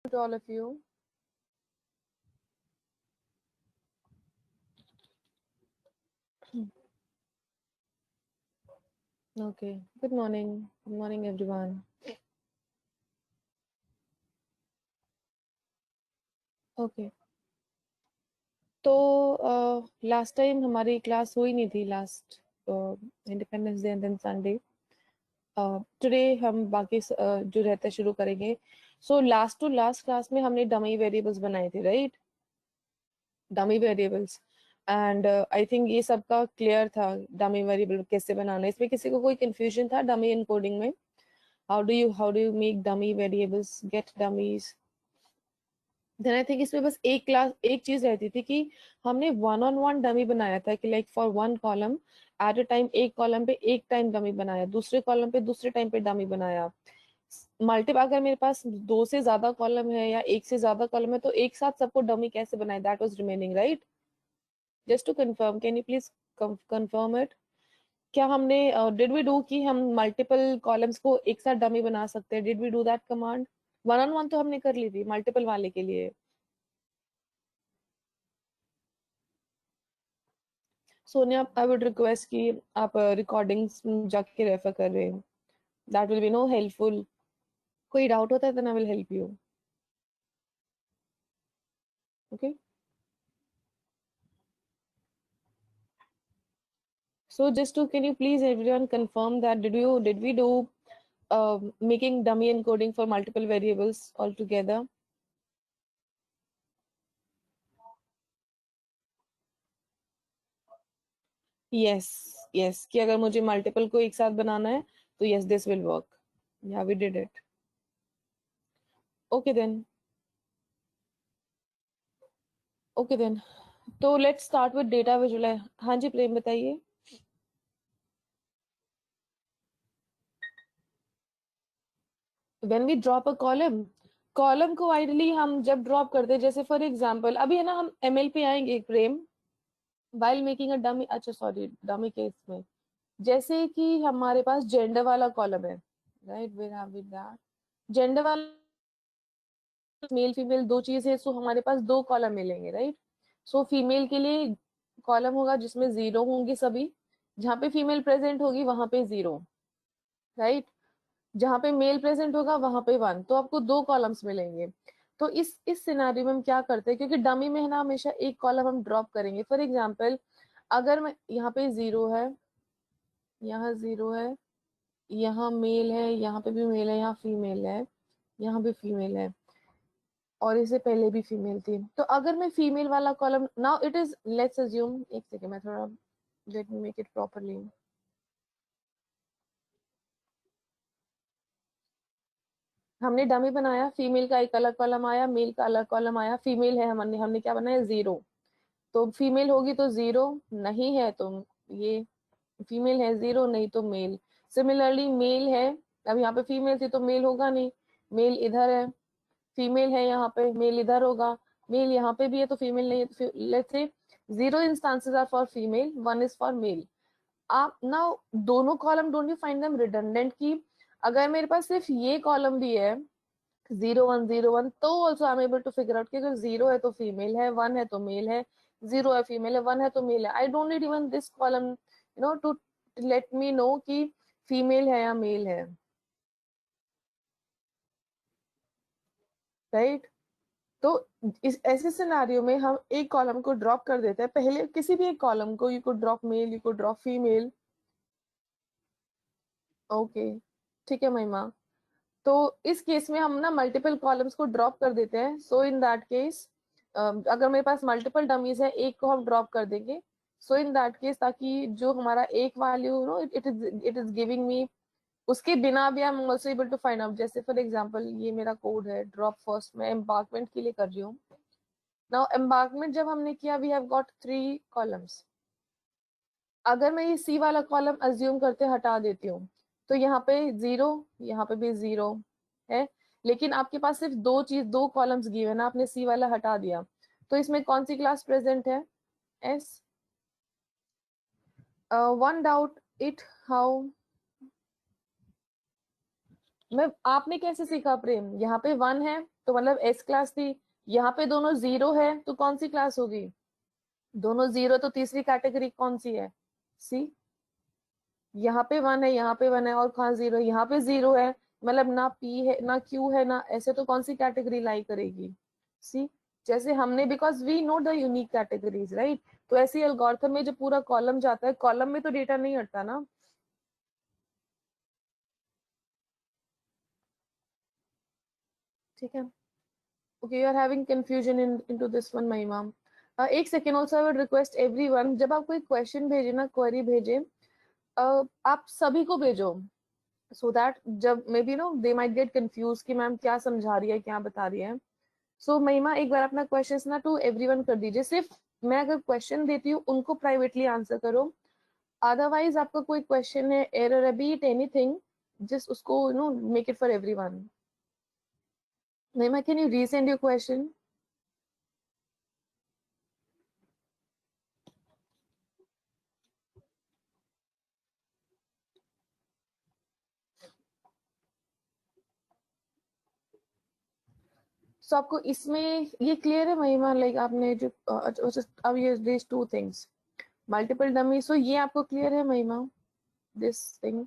to all of you. Okay, good morning. Good morning, everyone. Okay, तो last time हमारी class हुई नहीं थी last Independence Day and then Sunday. Today हम बाकी जो रहता शुरू करेंगे. So last to last class में हमने डमी वेरिएबल्स बनाए थे, right? Dummy variables. And I think ये सबका क्लियर था डमी वेरिएबल कैसे बनाना है. इसमें किसी को कोई कंफ्यूजन था डमी इनकोडिंग में? how do you make dummy variables, get dummies? Then I think इसमें बस एक चीज रहती थी कि हमने वन ऑन वन डमी बनाया था कि like for one column at a time, एक कॉलम पे एक टाइम डमी बनाया, दूसरे कॉलम पे दूसरे टाइम पे डमी बनाया. मल्टीपल अगर मेरे पास दो से ज्यादा कॉलम है या एक से ज्यादा कॉलम है तो एक साथ सबको डमी कैसे बनाए, that was remaining, right? Just to confirm, can you please confirm it? क्या हमने डिड वी डू कि हम मल्टीपल कॉलम्स को एक साथ डमी बना सकते हैं? Did we do that command? One on one तो हमने कर ली थी, मल्टीपल वाले के लिए. सोनिया, आई वुड रिक्वेस्ट कि आप रिकॉर्डिंग्स जाके रेफर कर रहे हैं. That will be no helpful. कोई डाउट होता है तो I will help you. Okay, so just to, can you please everyone confirm that did we do making dummy encoding for multiple variables altogether? Yes, yes, कि अगर मुझे multiple को एक साथ बनाना है तो yes, this will work. Yeah, we did it. Okay then. Okay then. तो let's start with data visualize. हाँ जी प्रेम, बताइए. When we drop a column को आइडली हम जब ड्रॉप करते हैं, जैसे फॉर एग्जांपल अभी है ना, हम एमएल पे आएंगे Prem, while making a dummy. अच्छा सॉरी, डमी केस में जैसे कि हमारे पास जेंडर वाला कॉलम है, right? We have with that gender वाला मेल फीमेल दो चीजें, सो हमारे पास दो कॉलम मिलेंगे, राइट? सो फीमेल के लिए कॉलम होगा जिसमें जीरो होंगे सभी, जहाँ पे फीमेल प्रेजेंट होगी वहां पे जीरो, राइट? जहाँ पे मेल प्रेजेंट होगा वहां पे वन, तो आपको दो कॉलम्स मिलेंगे. तो इस सिनारियो में हम क्या करते हैं, क्योंकि डमी में है ना हमेशा एक कॉलम हम ड्रॉप करेंगे. फॉर एग्जांपल अगर मैं यहाँ पे जीरो है, यहाँ जीरो है, यहाँ मेल है, यहाँ पे भी मेल है, यहाँ फीमेल है, यहाँ भी फीमेल है, और इससे पहले भी फीमेल थी. तो अगर मैं फीमेल वाला column, now it is, let's assume, एक सेकेंड मैं थोड़ा, let me make it properly. हमने डमी बनाया, फीमेल का एक अलग कॉलम आया, मेल का अलग कॉलम आया. फीमेल है, हमने हमने क्या बनाया, जीरो. तो फीमेल होगी तो जीरो, नहीं है तो ये, फीमेल है जीरो, नहीं तो मेल. सिमिलरली मेल है, अब यहाँ पे फीमेल थी तो मेल होगा नहीं, मेल इधर है. फीमेल है यहाँ पे, मेल इधर होगा. मेल यहाँ पे भी है तो फीमेल नहीं है. Let's say zero instances are for female, one is for male. आप ना दोनों column, don't you find them redundant? की अगर मेरे पास सिर्फ ये कॉलम भी है, जीरो वन, तो also I am able to figure out कि अगर जीरो है तो फीमेल है, वन है तो मेल है, जीरो है फीमेल है, वन है तो मेल है. I don't need even this column to let me know कि फीमेल है या मेल है, राइट? तो इस ऐसे सिनारियो में हम एक कॉलम को ड्रॉप कर देते हैं, पहले किसी भी एक कॉलम को. You could drop male, you could drop female. Okay, ठीक है महिमा. तो इस केस में हम ना मल्टीपल कॉलम्स को ड्रॉप कर देते हैं. सो इन दैट केस अगर मेरे पास मल्टीपल डमीज है, एक को हम ड्रॉप कर देंगे. सो इन दैट केस, ताकि जो हमारा एक value no it is giving me, उसके बिना भी I am also able to find out. जैसे फॉर एग्जांपल ये मेरा कोड है, ड्रॉप फर्स्ट मैं एम्बार्कमेंट के लिए कर रही हूँ. नाउ एम्बार्कमेंट जब हमने किया, we have got three columns. अगर मैं ये सी वाला कॉलम अज्यूम करते हटा देती हूँ, तो यहाँ पे जीरो, यहाँ पे भी जीरो है. लेकिन आपके पास सिर्फ दो कॉलम्स गिवन है, आपने सी वाला हटा दिया, तो इसमें कौन सी क्लास प्रेजेंट है? S. One doubt it, how? मैं आपने कैसे सीखा प्रेम? यहाँ पे वन है तो मतलब एस क्लास थी, यहाँ पे दोनों जीरो है तो कौन सी क्लास होगी? दोनों जीरो तो तीसरी कैटेगरी कौन सी है? सी। यहाँ पे वन है, यहाँ पे वन है, और कहाँ जीरो? यहाँ पे जीरो है, मतलब ना पी है ना क्यू है ना ऐसे, तो कौन सी कैटेगरी लाई करेगी? सी। जैसे हमने, because we know the unique categories, right? तो ऐसे एल्गोरिथम में जो पूरा कॉलम जाता है, कॉलम में तो डेटा नहीं हटता ना। ठीक है, okay, you are having confusion in into this one, Mahima. एक second, also I would request everyone, जब आप कोई क्वेश्चन भेजे ना, क्वेरी भेजे, आप सभी को भेजो, सो दैट जब maybe no they might get confuse कि मैम क्या समझा रही है, क्या बता रही है। सो महिमा, एक बार अपना क्वेश्चन ना टू एवरीवन कर दीजिए। सिर्फ मैं अगर क्वेश्चन देती हूँ उनको प्राइवेटली आंसर करो, अदरवाइज आपका कोई क्वेश्चन है, एरर है, बीट एनीथिंग, जस्ट उसको you know make it for everyone. Mahima, can you resend your question? So आपको इसमें ये क्लियर है महिमा, लाइक आपने जो अब ये this two things, multiple dummy, so ये आपको क्लियर है महिमा, दिस थिंग?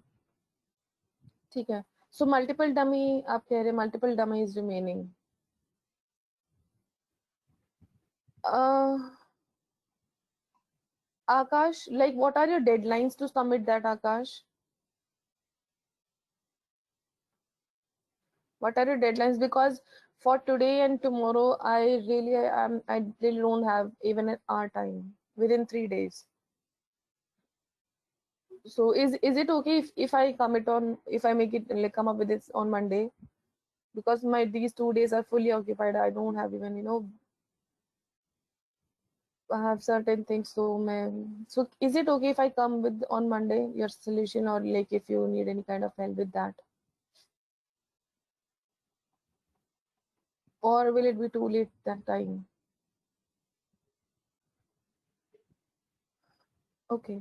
ठीक है, सो मल्टीपल डमी आप कह रहे, multiple dummy is remaining. Akash, like what are your deadlines to submit that, Akash? What are your deadlines? Because for today and tomorrow, I really don't have even an hour time within 3 days. So is it okay if I commit on, if I make it like come up with this on Monday? Because my these 2 days are fully occupied. I don't have even, you know, I have certain things. So is it okay if I come with on Monday your solution, or like if you need any kind of help with that? Or will it be too late that time? Okay,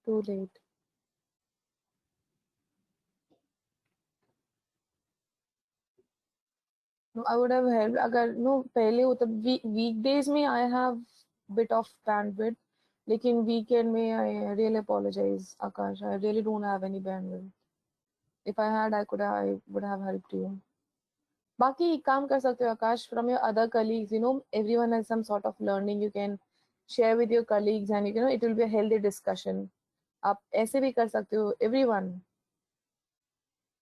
too late. No, I would have helped. अगर no पहले होता, weekdays में I have bit of bandwidth, लेकिन weekend में I really apologize, Akash. I really don't have any bandwidth. If I had, I would have helped you. बाकी एक काम कर सकते हो आकाश, from your other colleagues, you know, everyone has some sort of learning. You can share with your colleagues, and you know it will be a healthy discussion. आप ऐसे भी कर सकते हो, everyone.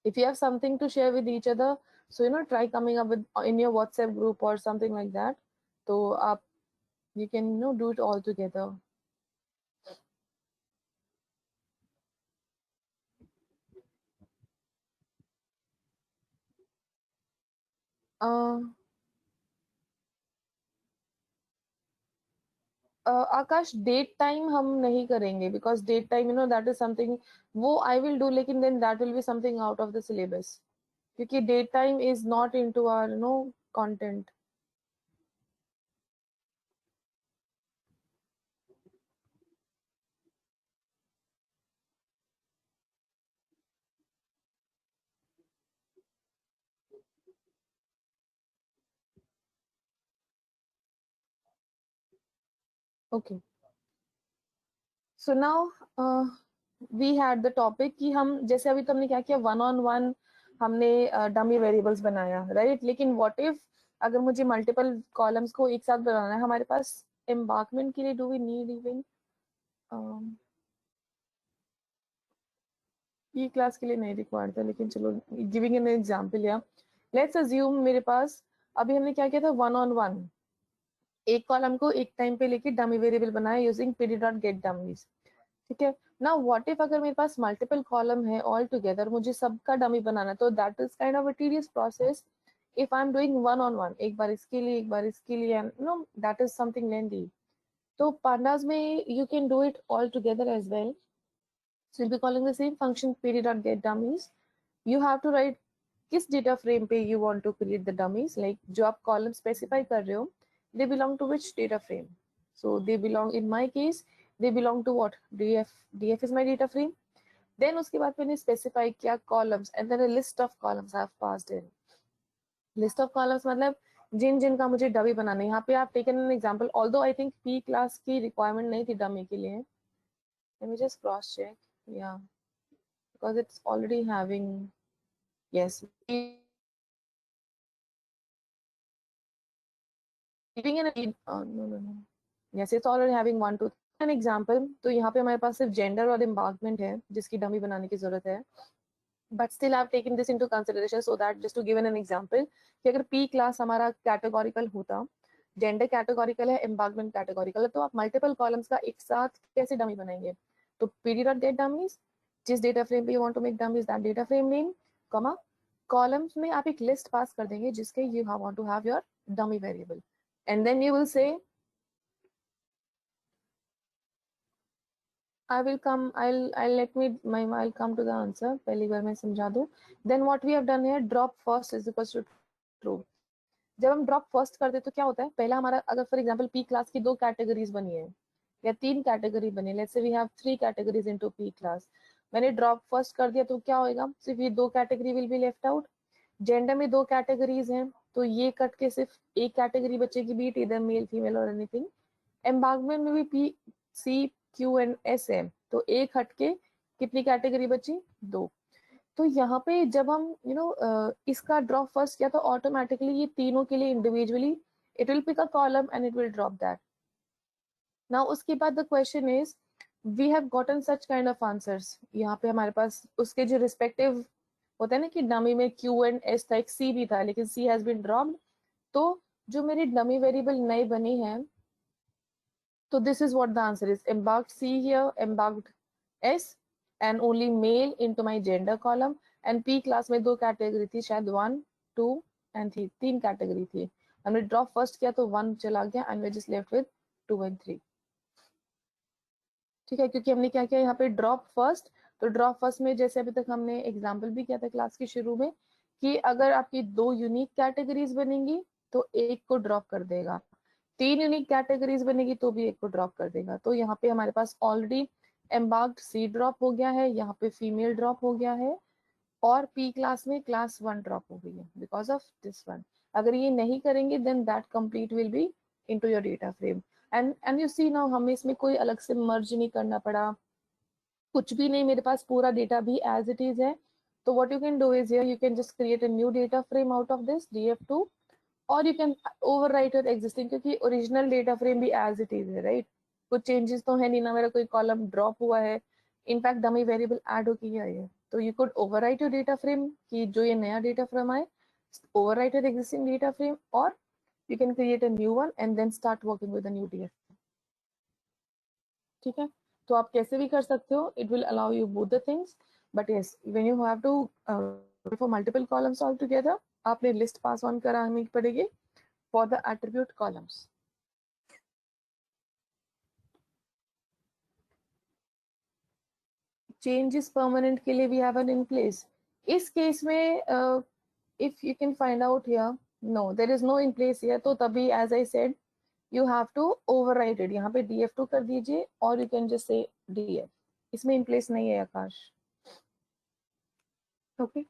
If you have something to share with each other, so you know try coming up with in your WhatsApp group or something like that, so you can, you know, do it all together. uh, Akash, date time हम नहीं करेंगे, because date time, you know, that is something, वो I will do, लेकिन then that will be something out of the syllabus, क्योंकि date time is not into our, you know, content. Okay, so now we had the topic कि हम, जैसे अभी तो हमने क्या किया, वन ऑन वन हमने डमी वेरिएबल्स बनाया, राइट? लेकिन व्हाट इफ अगर मुझे मल्टीपल कॉलम्स को एक साथ बनाना है हमारे पास, एम्बार्कमेंट के लिए डू वी नीड इवन, ये क्लास के लिए नहीं रिक्वायर्ड था, लेकिन चलो गिविंग एन एग्जांपल, या लेट्स अज्यूम मेरे पास अभी हमने क्या किया था, वन ऑन वन, एक कॉलम को एक टाइम पे लेके डमी वेरिएबल बनाया using pd dot get dummies, ठीक है ना? व्हाट इफ अगर मेरे पास मल्टीपल कॉलम है ऑल टुगेदर, मुझे सबका डमी बनाना है, तो that is kind of a tedious process if I am doing one on one, एक बार इसके लिए एक बार इसके लिए, नो, दैट इज समथिंग लेंदी. तो pandas में you can do it all together as well. So we'll be calling the same function pd dot get dummies. You have to write किस data frame पे you want to create the dummies, like जो आप column specify कर रहे हो, they belong to which data frame? So they belong, in my case, they belong to what? df is my data frame. Then उसके बाद मैंने specify किया columns and then a list of columns I have passed in. List of columns मतलब जिन जिन का मुझे dummy बनाना है. यहाँ पे आप taken an example, although I think P class की रिक्वायरमेंट नहीं थी डमी के लिए. Let me just cross check. या because it's already having, yes, giving an no, yes, it's already having 1 2 an example. तो यहाँ पे हमारे पास सिर्फ जेंडर और एम्बार्कमेंट है जिसकी डमी बनाने की जरूरत है. But still I have taken this into consideration so that just to give an example कि अगर पी क्लास हमारा कैटेगोरिकल होता, जेंडर कैटेगोरिकल है, एम्बार्कमेंट कैटेगोरिकल है, तो आप मल्टीपल कॉलम्स का एक साथ कैसे डमी बनाएंगे. तो पीडी डॉट गेट डमीज, जिस डेटा फ्रेम पे you want to make dummies that data frame name, comma columns में आप एक लिस्ट पास कर देंगे जिसके you want to have your dummy variable. And then you will say, I'll come to the answer. पहली बार मैं समझा दूं. Then what we have done here, drop first is equals to true. जब हम drop first करते हैं तो क्या होता है, पहला हमारा अगर फॉर एग्जांपल पी क्लास की 2 कैटेगरीज बनी है या 3 कैटेगरी बनी, let's say we have 3 categories into P class. मैंने ड्रॉप फर्स्ट कर दिया तो क्या होएगा, सिर्फ ये 2 category will be left out. Gender में 2 कैटेगरीज हैं तो ये कट के सिर्फ एक कैटेगरी बचेगी, बीट इधर मेल फीमेल और एनीथिंग. एम्बार्कमेंट में भी P C Q and S है तो एक हटके कितनी कैटेगरी बची, 2. तो यहाँ पे जब हम इसका ड्रॉप फर्स्ट किया तो ऑटोमेटिकली ये तीनों के लिए individually it will pick a column and it will drop that. Now उसके बाद the question is we have gotten such kind of answers. यहाँ पे हमारे पास उसके जो रिस्पेक्टिव होता है ना कि डमी में क्यू एंड एस था, एक सी भी था लेकिन सी हैज बीन ड्रॉप्ड. तो जो मेरी डमी वेरिएबल नई बनी है, so this is what the answer is. Embarked C here, embarked S, and only male into my gender column. And P class में 2 कैटेगरी थी शायद 1 2 and 3, 3 कैटेगरी थी. हमने ड्रॉप फर्स्ट किया तो 1 चला गया and we just left with 2 and 3. ठीक है, क्योंकि हमने क्या किया यहाँ पे ड्रॉप फर्स्ट. तो ड्रॉप फर्स्ट में जैसे अभी तक हमने एग्जाम्पल भी किया था क्लास के शुरू में कि अगर आपकी 2 यूनिक कैटेगरीज बनेंगी तो एक को ड्रॉप कर देगा, 3 यूनिक कैटेगरीज बनेगी तो भी एक को ड्रॉप कर देगा. तो यहाँ पे हमारे पास ऑलरेडी एम्बार्क्ड सी ड्रॉप हो गया है, यहाँ पे फीमेल ड्रॉप हो गया है और पी क्लास में क्लास 1 ड्रॉप हो गई है बिकॉज ऑफ दिस वन. अगर ये नहीं करेंगे then that complete will be into your data frame. And you see now हमें इसमें कोई अलग से मर्ज नहीं करना पड़ा, कुछ भी नहीं, मेरे पास पूरा डेटा भी एज इट इज है. तो what you can do is here you can just create a new data frame out of this df2 और you can overwrite your existing, क्योंकि ओरिजिनल डेटा फ्रेम भी एज इट इज है, right. कुछ changes तो है नहीं ना, मेरा कोई कॉलम ड्रॉप हुआ है, इनफैक्ट डमी वेरिएबल ऐड हो किया है. तो you could overwrite your data frame कि जो ये नया डेटा फ्रेम आए, overwrite your existing data frame और you can create a new one and then start working with a new DF. ठीक है, तो आप कैसे भी कर सकते हो, it will allow you both the things, but yes, when you have to for multiple columns all together, आपने list pass on करानी पड़ेगी for the attribute columns. Changes permanent के लिए we have an in place. इस case में if you can find out here, no, there is no in place here, तो तभी as I said you have to overwrite it. यहाँ पे df2 कर दीजिए और you can just say df. इसमें in place नहीं है आकाश. Okay.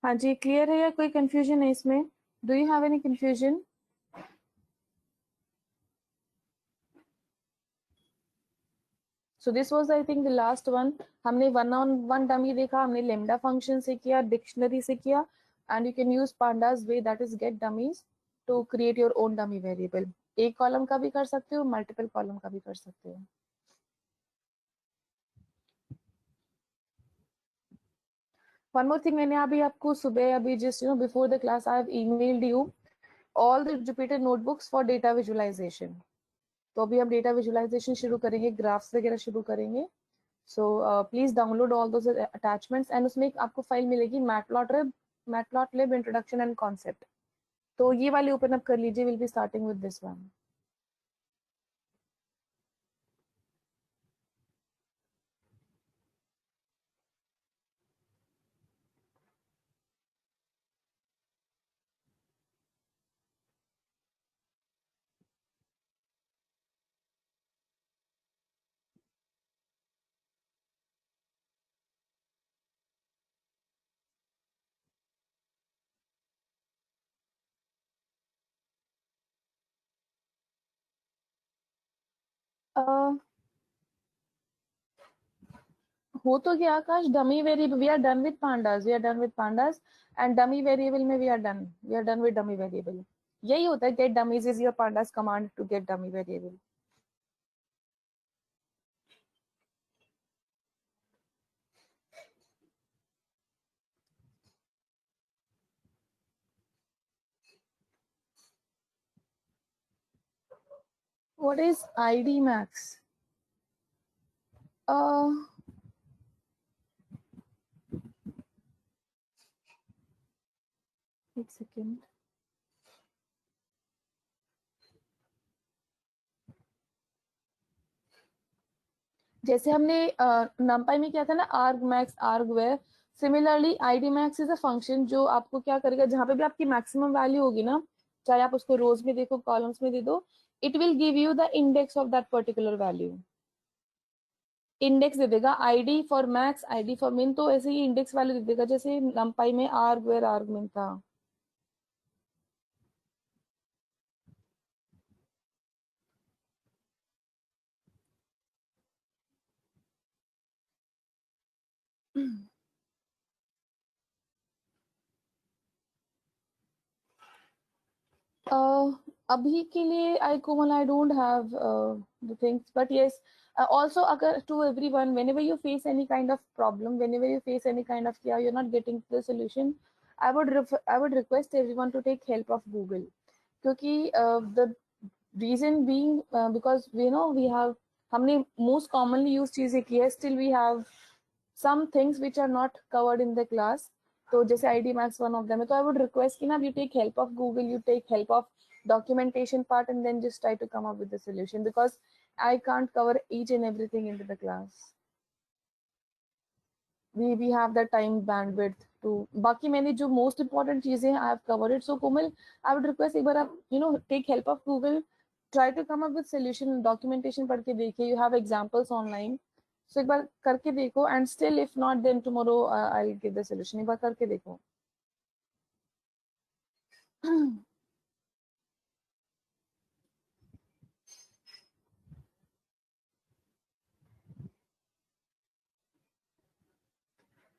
हाँ जी, क्लियर है या कोई कंफ्यूजन है इसमें? Do you have any confusion? So this was I think the last one. हमने वन ऑन वन डमी देखा, हमने लेमडा फंक्शन से किया, डिक्शनरी से किया, and you can use pandas way that is get dummies to create your own dummy variable. एक column का भी कर सकते हो, मल्टीपल कॉलम का भी कर सकते हो. वन मोर थिंग, मैंने अभी आपको सुबह अभी just before the class I have emailed you all the Jupyter notebooks for data visualisation. तो अभी हम डेटा विजुअलाइजेशन शुरू करेंगे, ग्राफ्स वगैरह शुरू करेंगे. So please download all those attachments and उसमें एक आपको फाइल मिलेगी मैटप्लॉटलिब इंट्रोडक्शन एंड कॉन्सेप्ट, तो ये वाली ओपन अप कर लीजिए. Will be starting with this one. हो तो गया Akash. Dummy variable we are done with pandas. We are done with pandas and dummy variable में we are done with dummy variable. यही होता है get dummies is your pandas command to get dummy variable. What is ID max? एक second. जैसे हमने numpy में किया था ना, arg max arg where. Similarly ID max is a function जो आपको क्या करेगा, जहां पे भी आपकी मैक्सिमम वैल्यू होगी ना, चाहे आप उसको रोज में देखो कॉलम्स में दे दो, it will give you the index of that particular value. Index दे देगा. ID for max, ID for min, तो ऐसे ही इंडेक्स वैल्यू दे देगा. जैसे नंपाई में आर्ग वेर आर्ग मिन था. अभी के लिए I Komal I don't have the things, but yes, also agar to everyone, whenever you face any kind of problem, whenever you face any kind of you're not getting the solution, I would request everyone to take help of Google. क्योंकि the reason being, because we know we have, हमने most commonly used चीजें की है, still we have some things which are not covered in the class. तो जैसे ID Max one of them है, तो I would request कि ना you take help of Google, you take help of documentation part, and then just try to come up with the solution, because I can't cover each and everything into the class. We have that time bandwidth to. बाकी मैंने जो most important चीजें I have covered it. So Komal, I would request एक बार आप take help of Google, try to come up with solution. Documentation पढ़ के देखिए, you have examples online. So एक बार करके देखो, and still if not, then tomorrow I'll give the solution. एक बार करके देखो.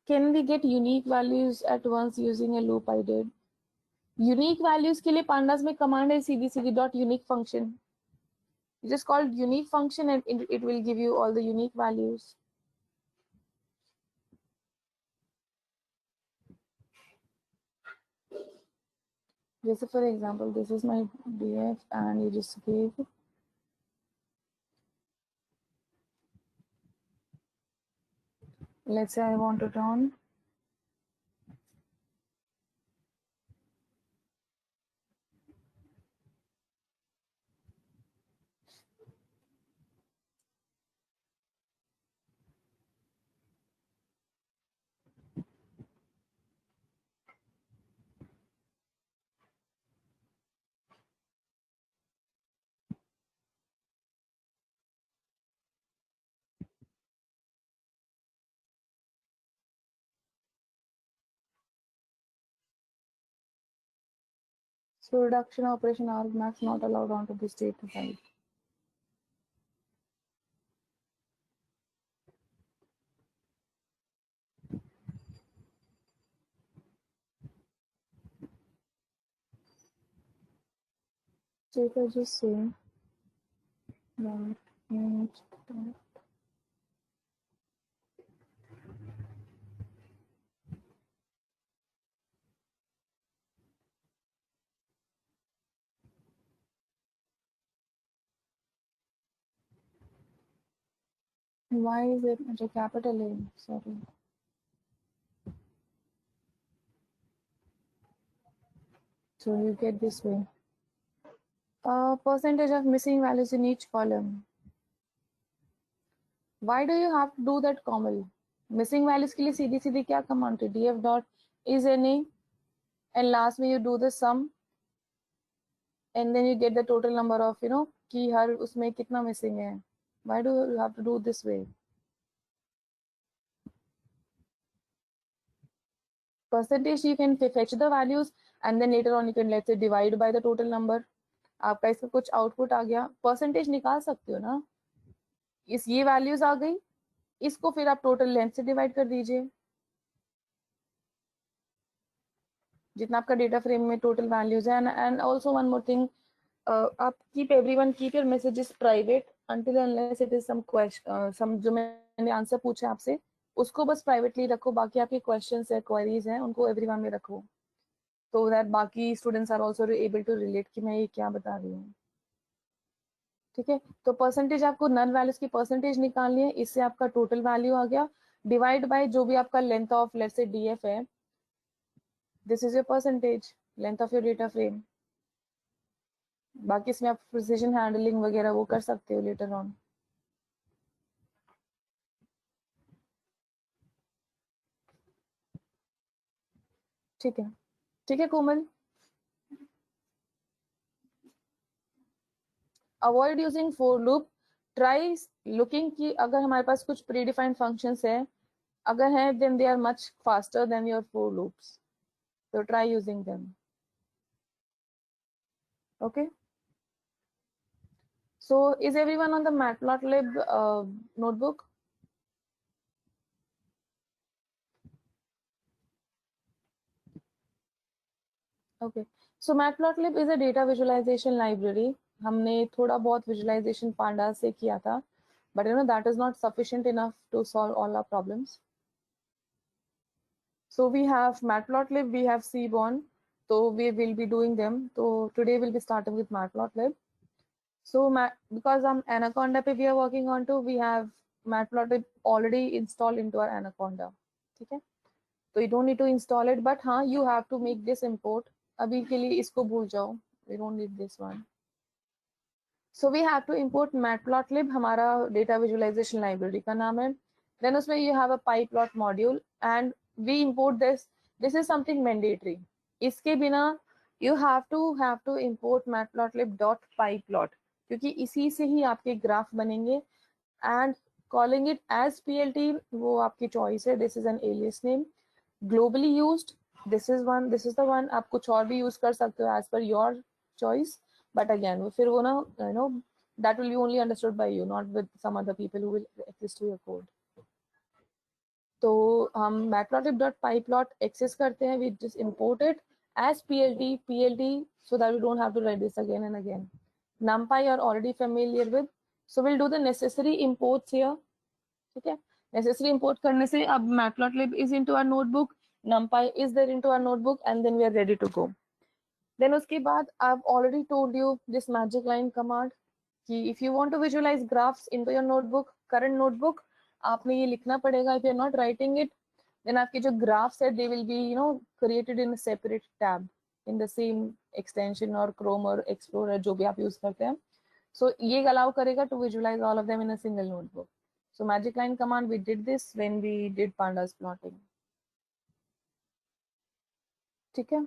Can we get unique values at once using a loop? I did. Unique values के लिए pandas में command है सीधी सीधी dot unique function. You just call unique function and it will give you all the unique values. Just for example, this is my df and you just give, let's say I want to turn so reduction operation argmax not allowed onto the state file. So if I just say that Why is it a capital A? Sorry. So you get this way. Percentage of missing values in each column. Why do you have to do that, Komal? Missing values के लिए सीधी सीधी क्या command है? df dot is any, and last में you do the sum, and then you get the total number of कि हर उसमें कितना missing है. Why do you have to do this way? Percentage you can fetch the values and then later on you can let's say divide by the total number. आपका इसका कुछ output आ गया, percentage निकाल सकते हो ना. ये वैल्यूज आ गई, इसको फिर आप टोटल लेंथ से डिवाइड कर दीजिए, जितना आपका डेटा फ्रेम में टोटल वैल्यूज है. And also one more thing, आप keep your messages private until unless it is some question, some जो मैंने आंसर पूछा आपसे उसको बस प्राइवेटली रखो. बाकी आपके क्वेश्चंस है, क्वेरीज हैं, उनको एवरीवन में रखो, तो दैट बाकी students are also able to relate कि मैं ये क्या बता रही हूँ. ठीक है, तो परसेंटेज आपको नन वैल्यूज की परसेंटेज निकालनी है, इससे आपका टोटल वैल्यू आ गया, डिवाइड बाय जो भी आपका length of let's say DF है, this is your percentage length of your data frame. बाकी इसमें आप प्रिसिजन हैंडलिंग वगैरह वो कर सकते हो लेटर ऑन. ठीक है, ठीक है Komal. Avoid using for loop. Try looking कि अगर हमारे पास कुछ प्री डिफाइंड फंक्शंस है, अगर है then they are much faster than your for loops, so try using them. Okay, so is everyone on the matplotlib notebook? Okay, so matplotlib is a data visualization library. हमने थोड़ा बहुत visualization pandas से किया था, but that is not sufficient enough to solve all our problems. So we have matplotlib, we have seaborn, so we will be doing them. So today we'll be starting with matplotlib. So because anaconda pe we are working on too, we have matplotlib already installed into our anaconda. Okay, so you don't need to install it, but you have to make this import. अभी के लिए इसको भूल जाओ, we don't need this one. So we have to import matplotlib, हमारा data visualization library का नाम है. Then उसमें you have a pyplot module and we import this. This is something mandatory. इसके बिना you have to import matplotlib.pyplot, क्योंकि इसी से ही आपके ग्राफ बनेंगे. And calling it as PLT वो आपकी चॉइस है. This is an alias name. Globally used, this is the one. आप कुछ और भी यूज कर सकते हो as per your choice, but again फिर वो ना that will be only understood by you, not with some other people who will access to your code. तो हम matplotlib.pyplot access करते हैं, we just import it as PLT so that we don't have to write this again and again. NumPy you are already familiar with, so we'll do the necessary imports here. ठीक है, necessary import करने से अब matplotlib is into our notebook, NumPy is there into our notebook, and then we are ready to go. Then उसके बाद I've already told you this magic line command कि if you want to visualize graphs into your notebook, current notebook, आपने ये लिखना पड़ेगा. If you're not writing it, then आपके जो graphs है they will be created in a separate tab in the same extension or Chrome or Explorer जो भी आप यूज करते हैं. So ये allow करेगा to visualize all of them in a single notebook. So magic line command, we did this when we did pandas plotting. ठीक है,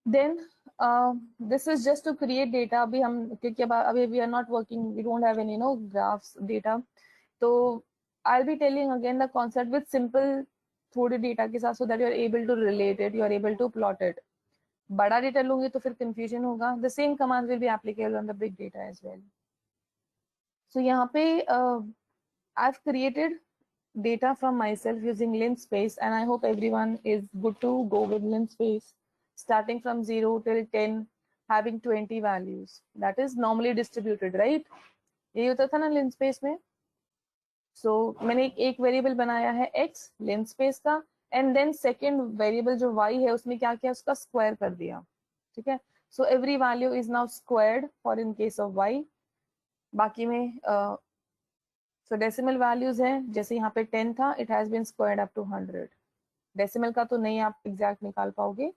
then this is just to create data. अभी हम क्योंकि अभी we are not working, we don't have any graphs data, so I'll be telling again the concept with simple थोड़े data के साथ, so that you are able to relate it, you are able to plot it. बड़ा data लूंगी तो फिर confusion होगा. The same command will be applicable on the big data as well. So यहाँ पे I've created data from myself using linspace, and I hope everyone is good to go with linspace, starting from 0 till 10. having 20 values. That is normally distributed, right? यही होता था ना linspace में. So मैंने एक variable बनाया है x linspace का, एंड देन सेकेंड वेरिएबल जो y है उसमें क्या किया, उसका स्क्वायर कर दिया. ठीक है. So every value is now squared for in case of y. बाकी में सो डेसिमल वैल्यूज है, जैसे यहाँ पे 10 था, it has been squared up to 100. Decimal का तो नहीं आप एग्जैक्ट निकाल पाओगे.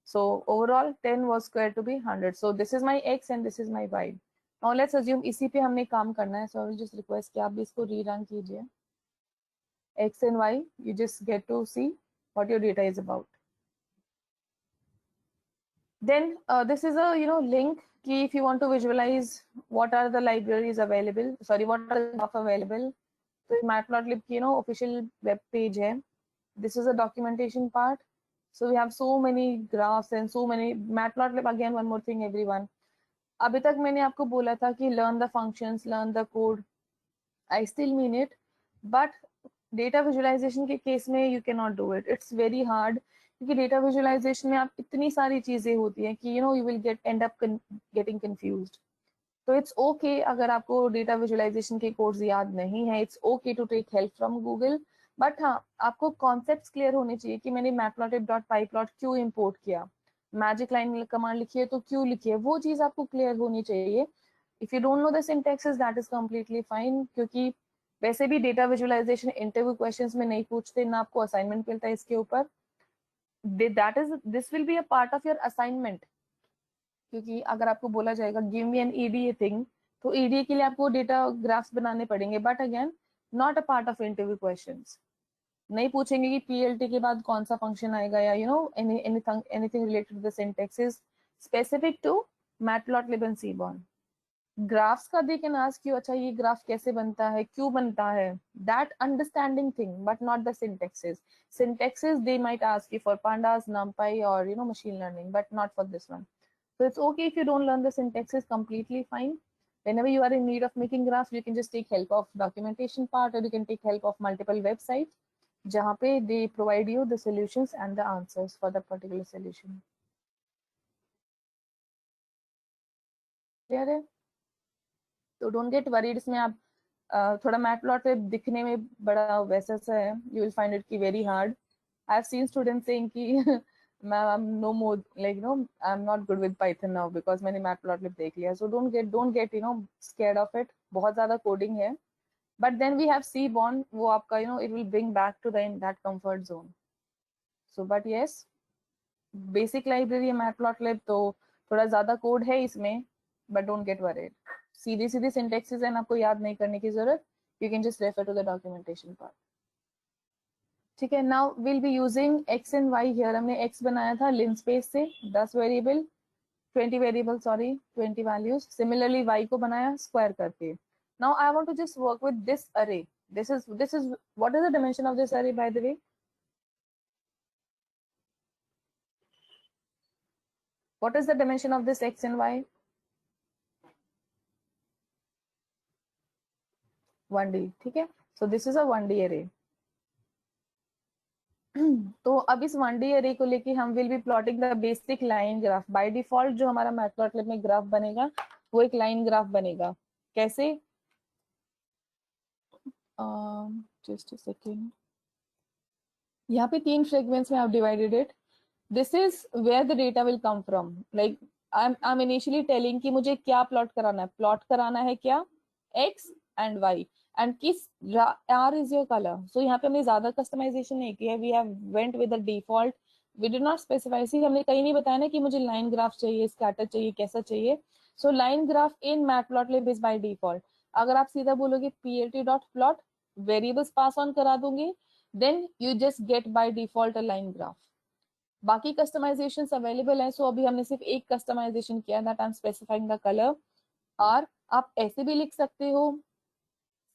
So overall 10 was square to be 100. So this is my x and this is my y. Now let's assume इसी पे हमने काम करना है. So I will just request कि आप भी इसको रीरन कीजिए. x and y, you just get to see what your data is about. Then this is a link ki if you want to visualize what are the libraries available, sorry, what are the graph available. So Matplotlib ki official web page hai. This is a documentation part. So we have so many graphs and so many. Matplotlib, again one more thing everyone, अभी तक मैंने आपको बोला था कि learn the functions, learn the code. I still mean it, but data visualization के case में you cannot do it. It's very hard क्योंकि data visualization में आप इतनी सारी चीजें होती हैं कि you will end up getting confused. So it's okay अगर आपको data visualization के कोड्स याद नहीं है. It's okay to take help from Google. But हाँ, आपको concepts clear होने चाहिए कि मैंने matplotlib.pyplot क्यों import किया, मैजिक लाइन कमांड लिखी है तो क्यों लिखी है, वो चीज आपको क्लियर होनी चाहिए. If you don't know the syntaxes that is completely fine, क्योंकि वैसे भी डेटा विजुअलाइजेशन इंटरव्यू क्वेश्चंस में नहीं पूछते, ना आपको असाइनमेंट मिलता है इसके ऊपर. That is this will be a part of your assignment. क्योंकि अगर आपको बोला जाएगा give me an EDA thing, तो ईडीए के लिए आपको डेटा ग्राफ्स बनाने पड़ेंगे, but again not a part of interview questions. नहीं पूछेंगे कि पीएलटी के बाद कौन सा फंक्शन आएगा या anything related to the syntaxes specific to matplotlib and seaborn. Graphs का दे कैन आस्क यू, अच्छा ये ग्राफ कैसे बनता है, क्यों बनता है, that understanding thing, but not the syntaxes. Syntaxes they might ask you for pandas, numpy और machine learning, but not for this one. So it's okay if you don't learn the syntaxes, completely fine. Whenever you are in need of making graphs, you can just take help of documentation part, or you can take help of multiple websites जहाँ पे they provide you the solutions and the answers for the particular solution. Clear है? तो don't get worried. इसमें आप थोड़ा matplotlib दिखने में बड़ा वैसा सा है, यू विल फाइंड इट की very hard. I have seen students saying कि ma'am I am no more like I am not good with Python now because मैंने मैटप्लॉटलिब देख लिया. So don't get scared of it. बहुत ज्यादा coding है. But then we have Seaborn, वो आपका it will bring back to in that comfort zone. So but yes, basic library है Matplotlib, तो थोड़ा ज्यादा कोड है इसमें, but don't get worried. Sidhi syntaxes है, आपको याद नहीं करने की जरूरत. You can just refer to the documentation part. ठीक है. Now we'll be using x and y here. हमने x बनाया था linspace से 10 variable 20 variable sorry 20 values. Similarly y को बनाया स्क्वायर करके. Now I want to just work with this array. This is what is the dimension of this array, by the way? What is the dimension of this x and y? 1D. ठीक है. So this is a 1D array. तो अब इस 1D array को लेके हम will be plotting the basic line graph. By default जो हमारा मैटप्लॉटलिब में ग्राफ बनेगा वो एक लाइन ग्राफ बनेगा. कैसे? Just a second. यहाँ पे 3 फ्रेगमेंट्स में आप divided it. This is where the data will come from. Like I'm initially telling कि मुझे क्या प्लॉट कराना है. प्लॉट कराना है क्या? x and y. And किस r is your color. So यहाँ पे हमने ज्यादा कस्टमाइजेशन नहीं किया. We have went with the default. We did not specify. See हमने कहीं नहीं बताया ना कि मुझे लाइन ग्राफ चाहिए, स्कैटर चाहिए, कैसा चाहिए. So line graph in Matplotlib is by default. अगर आप सीधा बोलोगे plt.plot वेरिएबल्स पास ऑन करा दूंगी, then you just get by default a line graph. बाकी कस्टमाइजेशन अवेलेबल है. सो अभी हमने सिर्फ एक कस्टमाइजेशन किया, that I am specifying the colour. और आप ऐसे भी लिख सकते हो.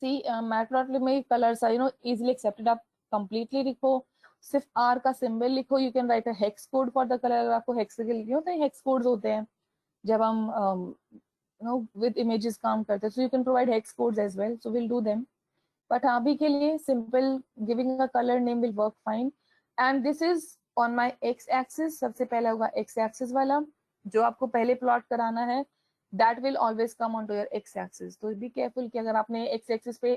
सी मैटप्लॉटलिब में कलर्स आर इजीली एक्सेप्टेड. आप कंप्लीटली लिखो, सिर्फ आर का सिंबल लिखो. You can write a hex code for the colour. अगर आपको हेक्स के होता है, हेक्स कोड्स होते हैं जब हम विद इमेजेस काम करते हैं. So you can provide hex codes as well. So will do them. But अभी के लिए simple giving a colour name will work fine. And this is on my x axis. सबसे पहले होगा x axis वाला, जो आपको पहले प्लॉट कराना है that will always come onto your x axis. तो be careful कि अगर आपने x axis पे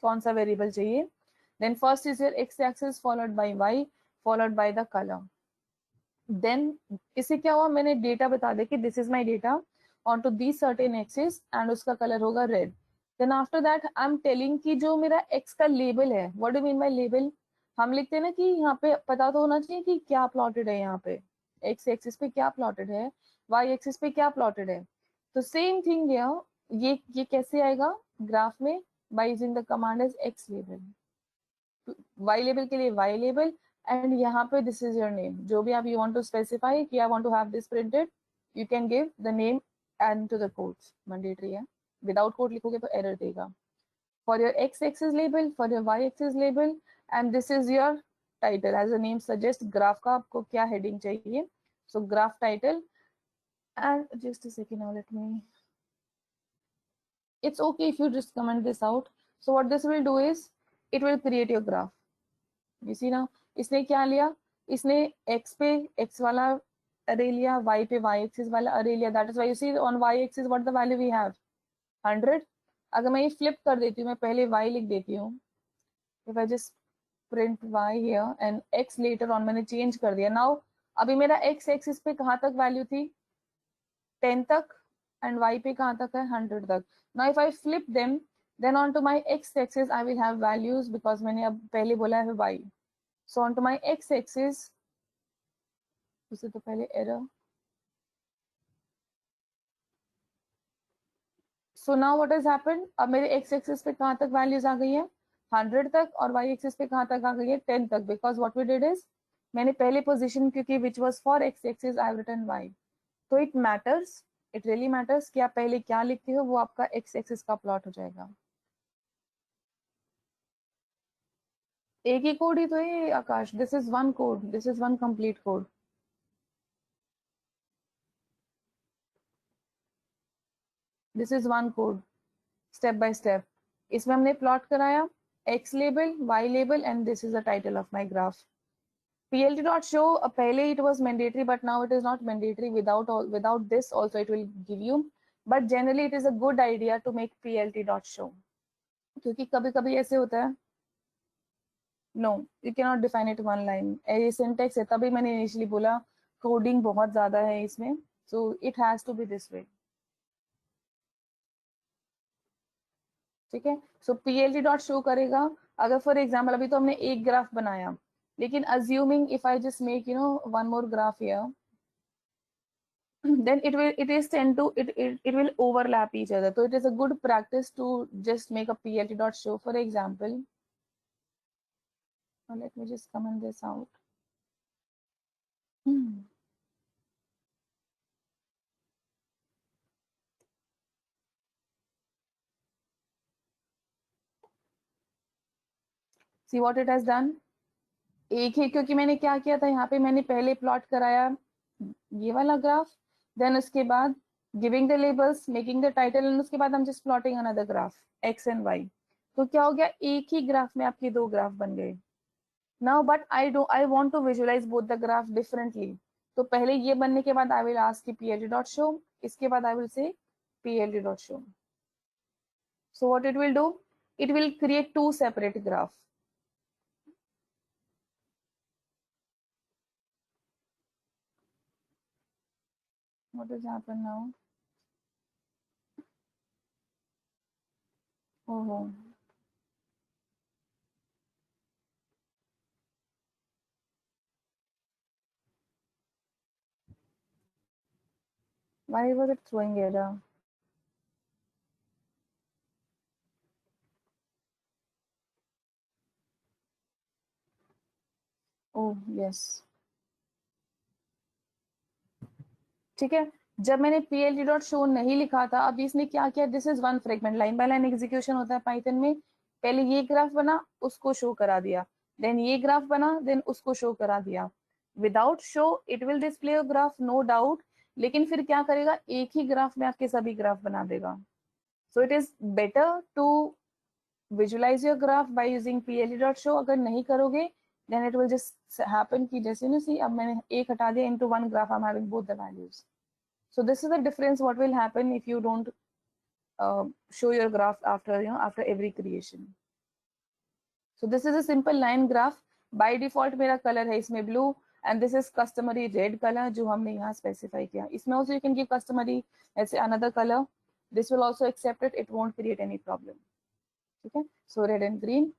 कौन सा वेरिएबल चाहिए, then first is your x axis followed by y followed by the color. Then इससे क्या हुआ, मैंने डेटा बता दिया कि this is my data onto these certain axis and उसका कलर होगा red. Then after that I'm telling कि जो मेरा x का लेबल है, what do you mean by label? हम लिखते हैं ना कि यहाँ पे पता तो होना चाहिए कि क्या प्लॉटेड है, यहाँ पे x एक्सिस पे क्या प्लॉटेड है, y एक्सिस पे क्या प्लॉटेड है. तो सेम थिंग ये कैसे आएगा ग्राफ में, by using the command as x label. y label के लिए y लेबल एंड यहाँ पे दिस इज योर नेम. जो भी आप यू वांट टू स्पेसिफाई कि I want to have this printed, you can give the name and to the codes. Mandatory है, without code लिखोगे तो एरर देगा. For your x axis label, for your y axis label, and this is your title. As a name suggest, graph का आपको क्या heading चाहिए. So graph title. And just a second now, let me, it's okay if you just comment this out. So what this will do is it will create your graph. You see now, इसने क्या लिया, इसने x पे x वाला array लिया, y पे y axis वाला array लिया. That is why you see on y axis what the value we have 100. अगर मैं ये flip कर देती हूँ, मैं पहले y लिख देती हूँ, if I just print y here and x later on मैंने change कर दिया. Now अभी मेरा x axis पे कहाँ तक value थी, 10 तक, एंड y पे कहाँ तक है, 100 तक. Now if I flip them, then on to my x axis I will have values, because मैंने अब पहले बोला है y. So on to my x axis, उससे तो पहले error. So now what has happened, अब मेरे x एक्सिस पे कहाँ तक वैल्यूज आ गई है, 100 तक, और y एक्सिस पे कहाँ तक आ गई है, 10 तक. Because what we did is, मैंने पहले पोजीशन, क्योंकि which was for x axis, I have written y. तो it matters, it really matters कि आप पहले क्या लिखते हो, वो आपका x एक्सिस का प्लॉट हो जाएगा. एक ही कोड ही तो है Akash. This is one code, this is one complete code. This is one code, step by step. इसमें हमने प्लॉट कराया x label, y label, and this is the title of my graph. plt.show, पहले it was mandatory but now it is not mandatory. Without this also it will give you, but generally it is a good idea to make plt.show, क्योंकि कभी कभी ऐसे होता है. No, you can not define it one line. ये syntax है, तभी मैंने इनिशियली बोला कोडिंग बहुत ज्यादा है इसमें. So it has to be this way. ठीक है. सो plt डॉट शो करेगा. अगर फॉर एग्जाम्पल अभी तो हमने एक ग्राफ बनाया, लेकिन assuming if I just make one more graph here, then it is tend to it will overlap each other. So it is a good practice to just make a plt dot show. For example, now let me just comment this out. See what it has done. एक ही, क्योंकि मैंने क्या किया था, यहाँ पे मैंने पहले प्लॉट कराया ये वाला ग्राफ, देन उसके बाद giving the labels, making the title, and उसके बाद हम just plotting another graph x and y. तो क्या हो गया, एक ही ग्राफ में आपके दो ग्राफ बन गए. Now but I want to visualise both the graph differently. तो पहले ये बनने के बाद आई विल आस्क की plt डॉट शो, इसके बाद I will say plt dot show. So what it will do, it will create two separate graph. What has happened now? Oh, why was it throwing error? Oh yes. ठीक है. जब मैंने plt dot show नहीं लिखा था, अब इसने क्या किया, this is one fragment, line by line execution होता है पाइथन में. पहले ये ग्राफ बना, उसको शो करा दिया, देन ये ग्राफ बना, देन उसको शो करा दिया. Without show it will display graph, no doubt, लेकिन फिर क्या करेगा, एक ही ग्राफ में आपके सभी ग्राफ बना देगा. So it is better to visualise your graph by using plt dot show. अगर नहीं करोगे then it will just happen कि जैसे ना, सी अब मैंने एक हटा दिया, into one graph I'm having both the values. So this is the difference what will happen if you don't show your graph after after every creation. So this is a simple line graph. By default मेरा color है इसमें blue and this is customary red color जो हमने यहाँ specify किया. इसमें also you can give customary let's say another color. This will also accept it. It won't create any problem. ठीक है? So red and green.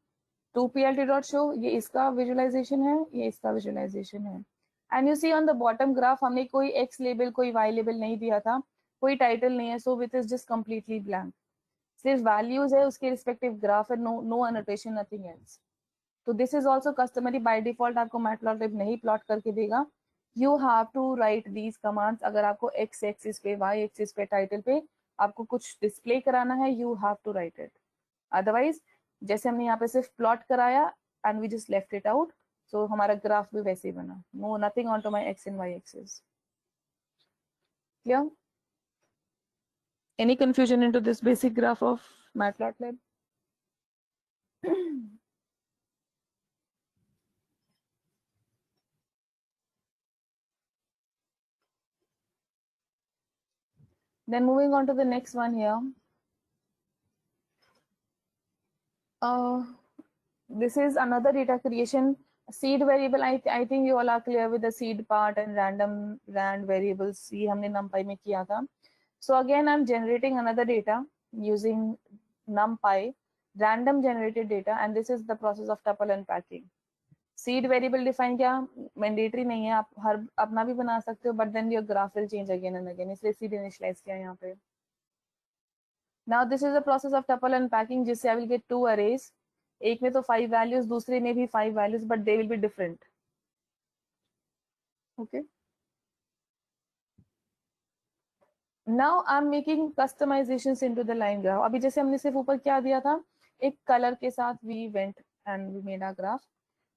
2plt.show ये इसका visualization है, ये इसका visualization है. And you see on the bottom graph हमने कोई x label कोई y label नहीं दिया था, कोई title नहीं है, so it is just completely blank. सिर्फ values है उसके respective graph है, no annotation, nothing else. तो this is also customary by default आपको matplotlib नहीं plot करके देगा. You have to write these commands. अगर आपको x axis पे y axis पे title पे आपको कुछ display कराना है, you have to write it. Otherwise जैसे हमने यहाँ पे सिर्फ प्लॉट कराया and we just left it out, so हमारा ग्राफ भी वैसे ही बना. No, nothing onto my x and y axis. Clear? Any confusion into this basic graph of Matplotlib? Then moving on to the next one here. This is another data creation. Seed variable, I think you all are clear with the seed part and rand variables. ये हमने numpy में किया था. So again, I'm generating another data using numpy, random generated data, and this is the process of tuple unpacking. Seed variable define क्या mandatory नहीं है, आप हर अपना भी बना सकते हो, but then your graph will change again and again. इसलिए seed initialize किया यहाँ पे. Now this is the process of tuple unpacking जिससे I will get two arrays. एक में तो 5 values, दूसरे में भी 5 values, but they will be different. Okay. Now I'm making customizations into the line graph. अभी जैसे हमने सिर्फ ऊपर क्या दिया था, एक color के साथ we went and we made a graph.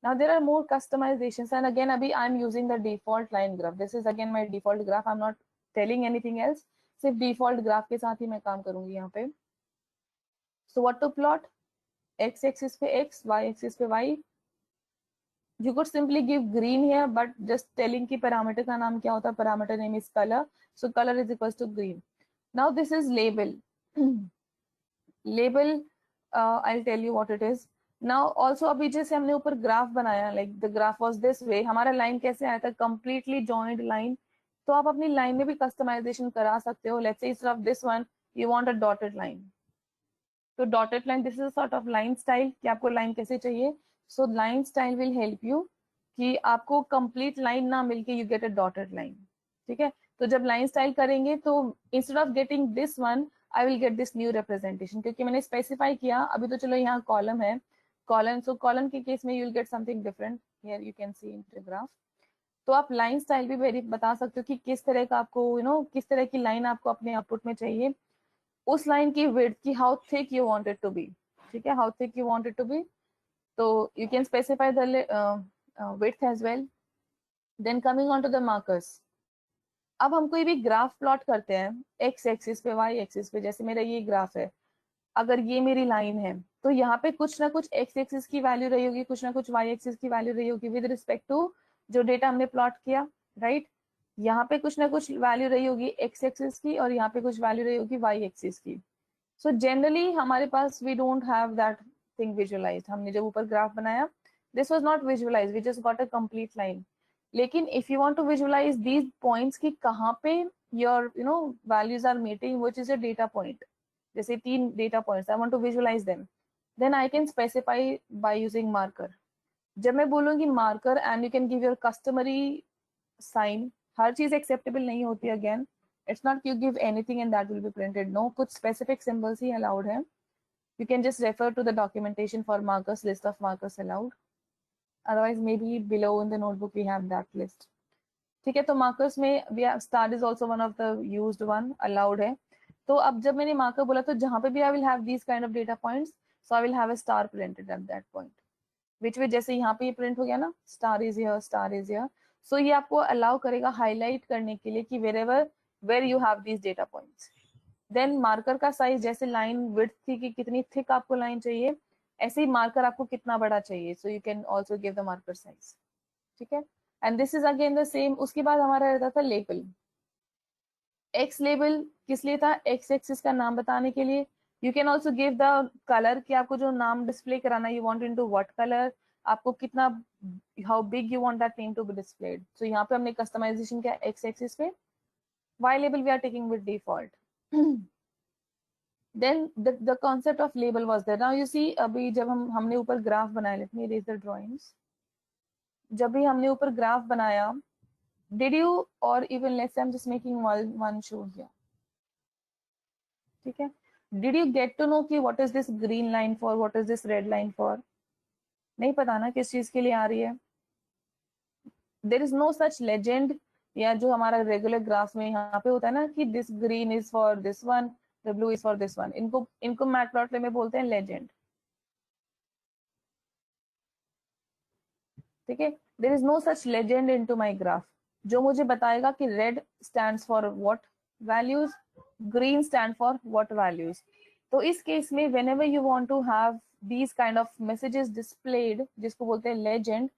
Now there are more customizations, and again abhi I'm using the default line graph. This is again my default graph. I'm not telling anything else. सिर्फ default graph के साथ ही मैं काम करूंगी यहाँ पे. So what to plot? X axis पे x, y axis पे y. You could simply give green here, but just telling कि parameter का नाम क्या होता है. Parameter name is color. So color is equals to green. Now this is label. Label, I'll tell you what it is. Now also अभी जैसे हमने ऊपर ग्राफ बनाया, like the graph was this way, हमारा लाइन कैसे आया था, completely joined line. तो आप अपनी लाइन में भी कस्टमाइजेशन करा सकते हो. Let's say instead of this one, you want a dotted line. तो dotted line, this is a sort of line style कि आपको लाइन कैसे चाहिए. So line style will help you कि आपको complete line ना मिलके you get a dotted line. ठीक है, तो जब line style करेंगे तो instead of getting this one, I will get this new representation क्योंकि मैंने specify किया. अभी तो चलो यहाँ column है, column, so column के केस में you will get something different. Here you can see in the graph. तो आप लाइन स्टाइल भी वेरी बता सकते हो कि किस तरह का आपको किस तरह की लाइन आपको अपने आउटपुट में चाहिए. उस लाइन की विड्थ की how thick you want it to be. ठीक है, how thick you want it to be, तो you can specify the width as well. Then coming on to the markers. अब हम कोई भी ग्राफ प्लॉट करते हैं एक्स एक्सिस पे वाई एक्सिस पे, जैसे मेरा ये ग्राफ है, अगर ये मेरी लाइन है तो यहाँ पे कुछ ना कुछ एक्स एक्सिस की वैल्यू रही होगी, कुछ ना कुछ वाई एक्सिस की वैल्यू रही होगी विद रिस्पेक्ट टू जो डेटा हमने प्लॉट किया. राइट, यहाँ पे कुछ ना कुछ वैल्यू रही होगी एक्स एक्सिस की और यहाँ पे कुछ वैल्यू रही होगी वाई एक्सिस की. सो जनरली हमारे पास we don't have that thing visualized. हमने जब ऊपर ग्राफ बनाया, this was not visualized, we just got a complete line. लेकिन if you want to visualize these points कि कहाँ पे your values are meeting, which is a data point, जैसे 3 data points, I want to visualize them, then I can specify by using marker. जब मैं बोलूंगी marker and you can give your customary sign, हर चीज acceptable नहीं होती. Again it's not you give anything and that will be printed. No, कुछ specific symbols ही allowed है. You can just refer to the documentation for markers, list of markers allowed. Otherwise maybe below in the notebook we have that list. ठीक है, तो markers में we have star is also one of the used one, allowed है. तो अब जब मैंने marker बोला तो जहाँ पे भी I will have these kind of data points, so I will have a star printed at that point. Which way जैसे यहाँ पे ये print हो गया ना, star is here, star is here. So ये आपको allow करेगा highlight करने के लिए कि wherever where you have these data points. Then marker का size, जैसे line width थी कि कितनी thick आपको line चाहिए, ऐसे ही marker आपको कितना बड़ा चाहिए. So you can also give the marker size. ठीक है, and this is again the same. उसके बाद हमारा रहता था label. एक्स लेबल किस लिए था? एक्स एक्सिस का नाम बताने के लिए. You can also give the colour कि आपको जो नाम डिस्प्ले कराना, you want into what colour, आपको कितना, how big you want that name to be displayed. So यहाँ पे हमने कस्टमाइजेशन किया एक्स एक्सिस पे. Y label we are taking with default. then the concept of label was there. Now you see, अभी जब हमने ऊपर ग्राफ बनाया, let me erase the drawings. जब भी हमने ऊपर ग्राफ बनाया, did you, or even let's say I'm just making one show here, ठीक है, did you get to know कि what is this green line for, what is this red line for? नहीं पता ना किस चीज के लिए आ रही है. there is no such legend, या जो हमारा रेगुलर ग्राफ में यहाँ पे होता है ना कि this green is for this one, the blue is for this one. इनको मैटप्लॉटलिब में बोलते हैं लेजेंड. ठीक है, there is no such legend in to my graph जो मुझे बताएगा कि red stand for what values, green stand for what values. तो इस केस में whenever you want to have these kind of messages displayed, जिसको बोलते हैं लेजेंड,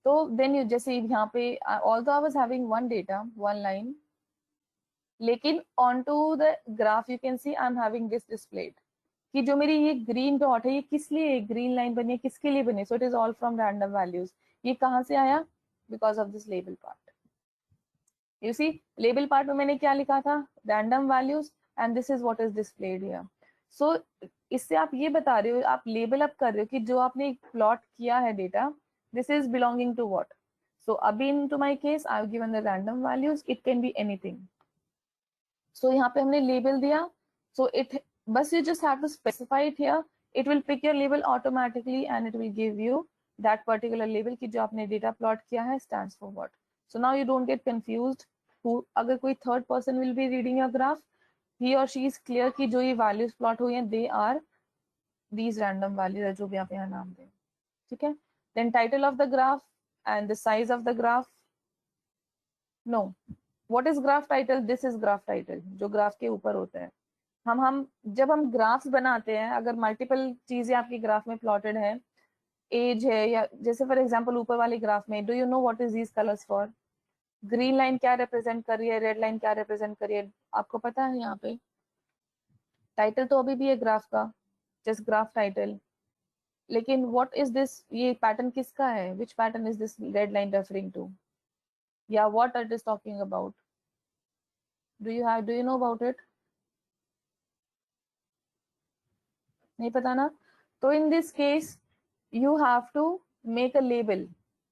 तो देन यू, जैसे यहाँ पे although I was having one data one line, लेकिन on to the graph you can see I am having this displayed कि जो मेरी ये ग्रीन डॉट है ये किस लिए ग्रीन लाइन बनी है, किसके लिए बनी. So it is all from random values. ये कहाँ से आया? Because of this label part. You see, label part में मैंने क्या लिखा था? Random values, and this is what is displayed here. So इससे आप ये बता रहे हो, आप लेबल अप कर रहे हो कि जो आपने प्लॉट किया है data, this is belonging to what. So अभी in to my case I have given the random values, it can be anything. So यहाँ पे हमने लेबल दिया. सो इट, बस you just have to specify it here. It will pick your label automatically and it will give you that particular label कि जो आपने data plot किया है stands for what. So now you don't get confused. Who, अगर कोई third person will be reading your graph, he or she is clear कि जो ये values plot हुई हैं, they are these random values है जो भी आप यहाँ नाम दें. ठीक है. Then title of the graph and the size of the graph. No, what is graph title? This is graph title जो graph के ऊपर होता है. हम जब हम ग्राफ्स बनाते हैं, अगर मल्टीपल चीजें आपकी ग्राफ में प्लॉटेड है, एज है, या जैसे फॉर एग्जांपल ऊपर वाली ग्राफ में, do you know what is these colours for? Green line क्या रिप्रेजेंट कर रही है, रेड लाइन क्या रिप्रेजेंट कर रही है, आपको पता है. यहाँ पे टाइटल तो अभी भी है ग्राफ का, जस्ट ग्राफ टाइटल. लेकिन व्हाट इज दिस, ये पैटर्न किसका है? Which pattern is this red line referring to, या what it is talking about? Do you know about it? नहीं पता ना. तो in this case you have to make a label.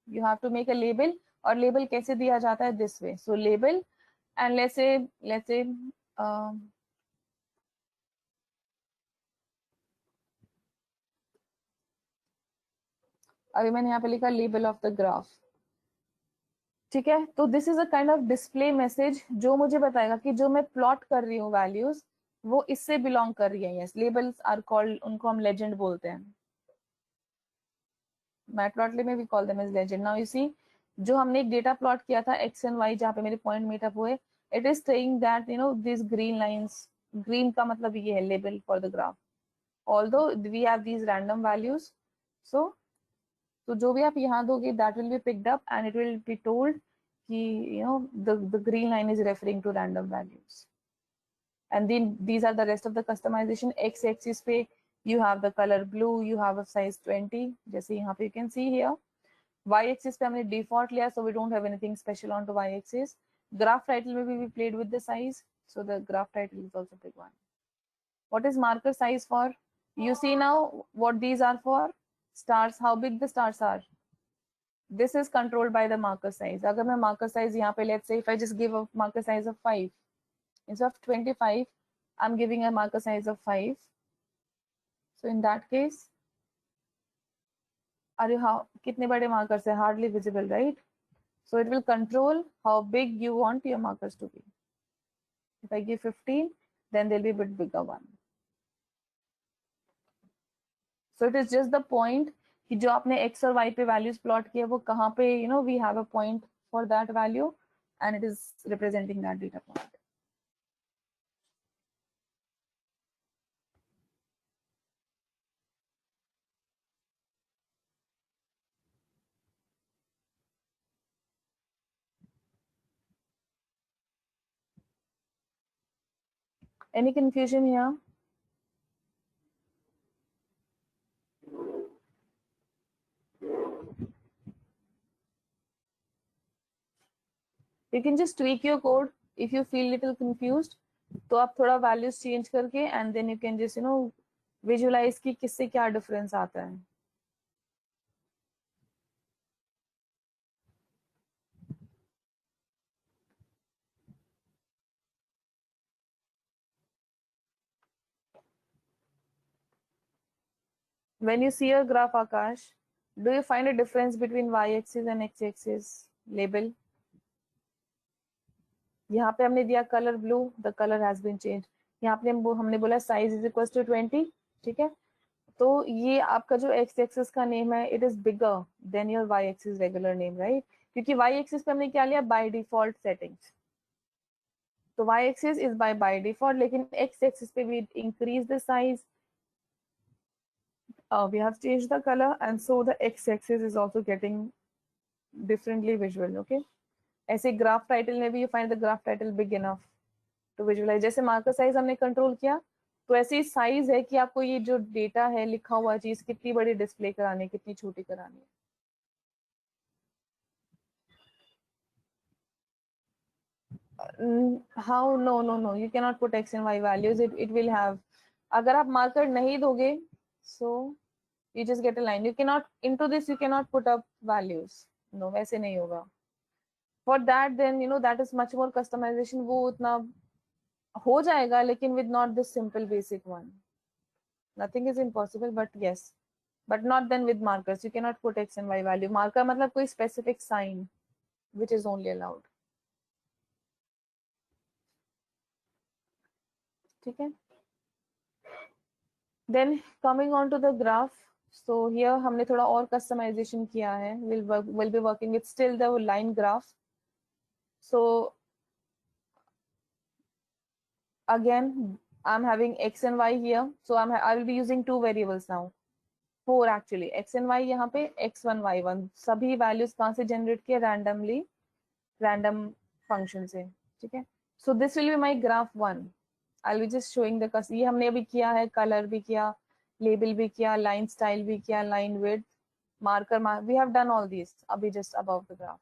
You have to make a label. और label कैसे दिया जाता है? this way. So label, and let's say अभी मैंने यहाँ पे लिखा label of the graph. ठीक है, तो this is a kind of display message जो मुझे बताएगा कि जो मैं प्लॉट कर रही हूँ वैल्यूज, वो इससे बिलोंग कर रही है. यस, लेबल्स आर कॉल्ड, उनको हम लेजेंड बोलते हैं. मैटप्लॉटलिब में भी call them as legend. Now you see, जो हमने एक डेटा प्लॉट किया था एक्स एंड वाई, जहाँ पे मेरे पॉइंट मीटअप हुए, it is saying that you know this green lines, green का मतलब ये है label for the graph, although we have these random values. So तो जो भी आप यहाँ दोगे, that will be picked up and it will be told कि you know the green line is referring to random values. And then these are the rest of the customization. X axis पे you have the color blue, you have a size 20, जैसे यहाँ पे you can see here. Y axis पे हमने default लिया, so we don't have anything special on to Y axis. Graph title में भी we played with the size, so the graph title is also big one. What is marker size for? You see now what these are for? Stars, how big the stars are. This is controlled by the marker size. अगर मैं marker size यहाँ पे, let's say if I just give a marker size of 5 instead of 25, I'm giving a marker size of 5. So in that case, अरे हाँ, कितने बड़े markers है? Hardly visible, right? So it will control how big you want your markers to be. If I give 15, then they'll be a bit bigger one. So it is just the point कि जो आपने x और y पे values plot किए, वो कहाँ पे, you know, we have a point for that value and it is representing that data point. Any confusion here? You can just tweak your code if you feel little confused. तो आप थोड़ा values change करके and then you can just visualize कि किससे क्या difference आता है. When you see a graph, Akash, do you find a difference between y-axis and x-axis label? यहाँ पे हमने दिया color blue, the color has been changed. यहाँ पे हमने बोला size is equals to 20, ठीक है? तो ये आपका जो x-axis का नेम है, it is bigger than your y-axis regular name, right? क्योंकि y-axis पे हमने क्या लिया? By default settings. तो y-axis is by default, लेकिन x-axis पे we increase the size. We have changed the color, and so the x-axis is also getting differently visual. Okay. ऐसे graph title में भी you find the graph title big enough to visualize. जैसे marker size हमने control किया, तो ऐसे ही size है कि आपको ये जो डेटा है लिखा हुआ चीज कितनी बड़ी डिस्प्ले करानी है, कितनी छोटी करानी है. How? No, you cannot put x and y values. It will have. अगर आप मार्कर नहीं दोगे, so you just get a line. You cannot into this. You cannot put up values. No, वैसे नहीं होगा. For that, then that is much more customization. वो उतना हो जाएगा, लेकिन with not this simple basic one. Nothing is impossible, but yes, but not then with markers. You cannot put x and y value. Marker मतलब कोई specific sign, which is only allowed. ठीक है? Then coming on to the graph. So here हमने थोड़ा और customization किया है. We'll be working with still the line graph. So again, I'm having x and y here. So I will be using two variables now. 4 actually. X and y यहाँ पे x1 y1 सभी values कहाँ से generate किए? randomly, random function से. ठीक है? So this will be my graph 1. I'll be just showing the ये हमने अभी किया है, color भी किया, label भी किया, line style भी किया, line width, marker. We have done all these अभी just above the graph.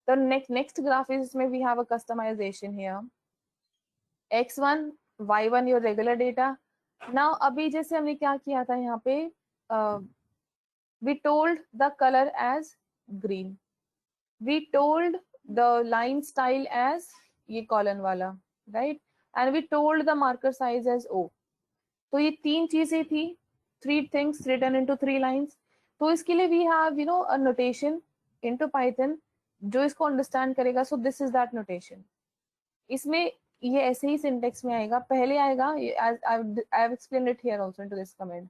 The next graph is इसमें we have a customization here. x1 y1 your regular data. Now अभी जैसे हमने क्या किया था यहाँ पे, we told the color as green, we told the line style as ये column वाला, right, and we told the marker size as O. तो ये तीन चीजें थी, 3 things written into 3 lines. तो इसके लिए we have a notation into Python जो इसको understand करेगा. So this is that notation. इसमें ये ऐसे ही syntax में आएगा, पहले आएगा as I have explained it here also into this command.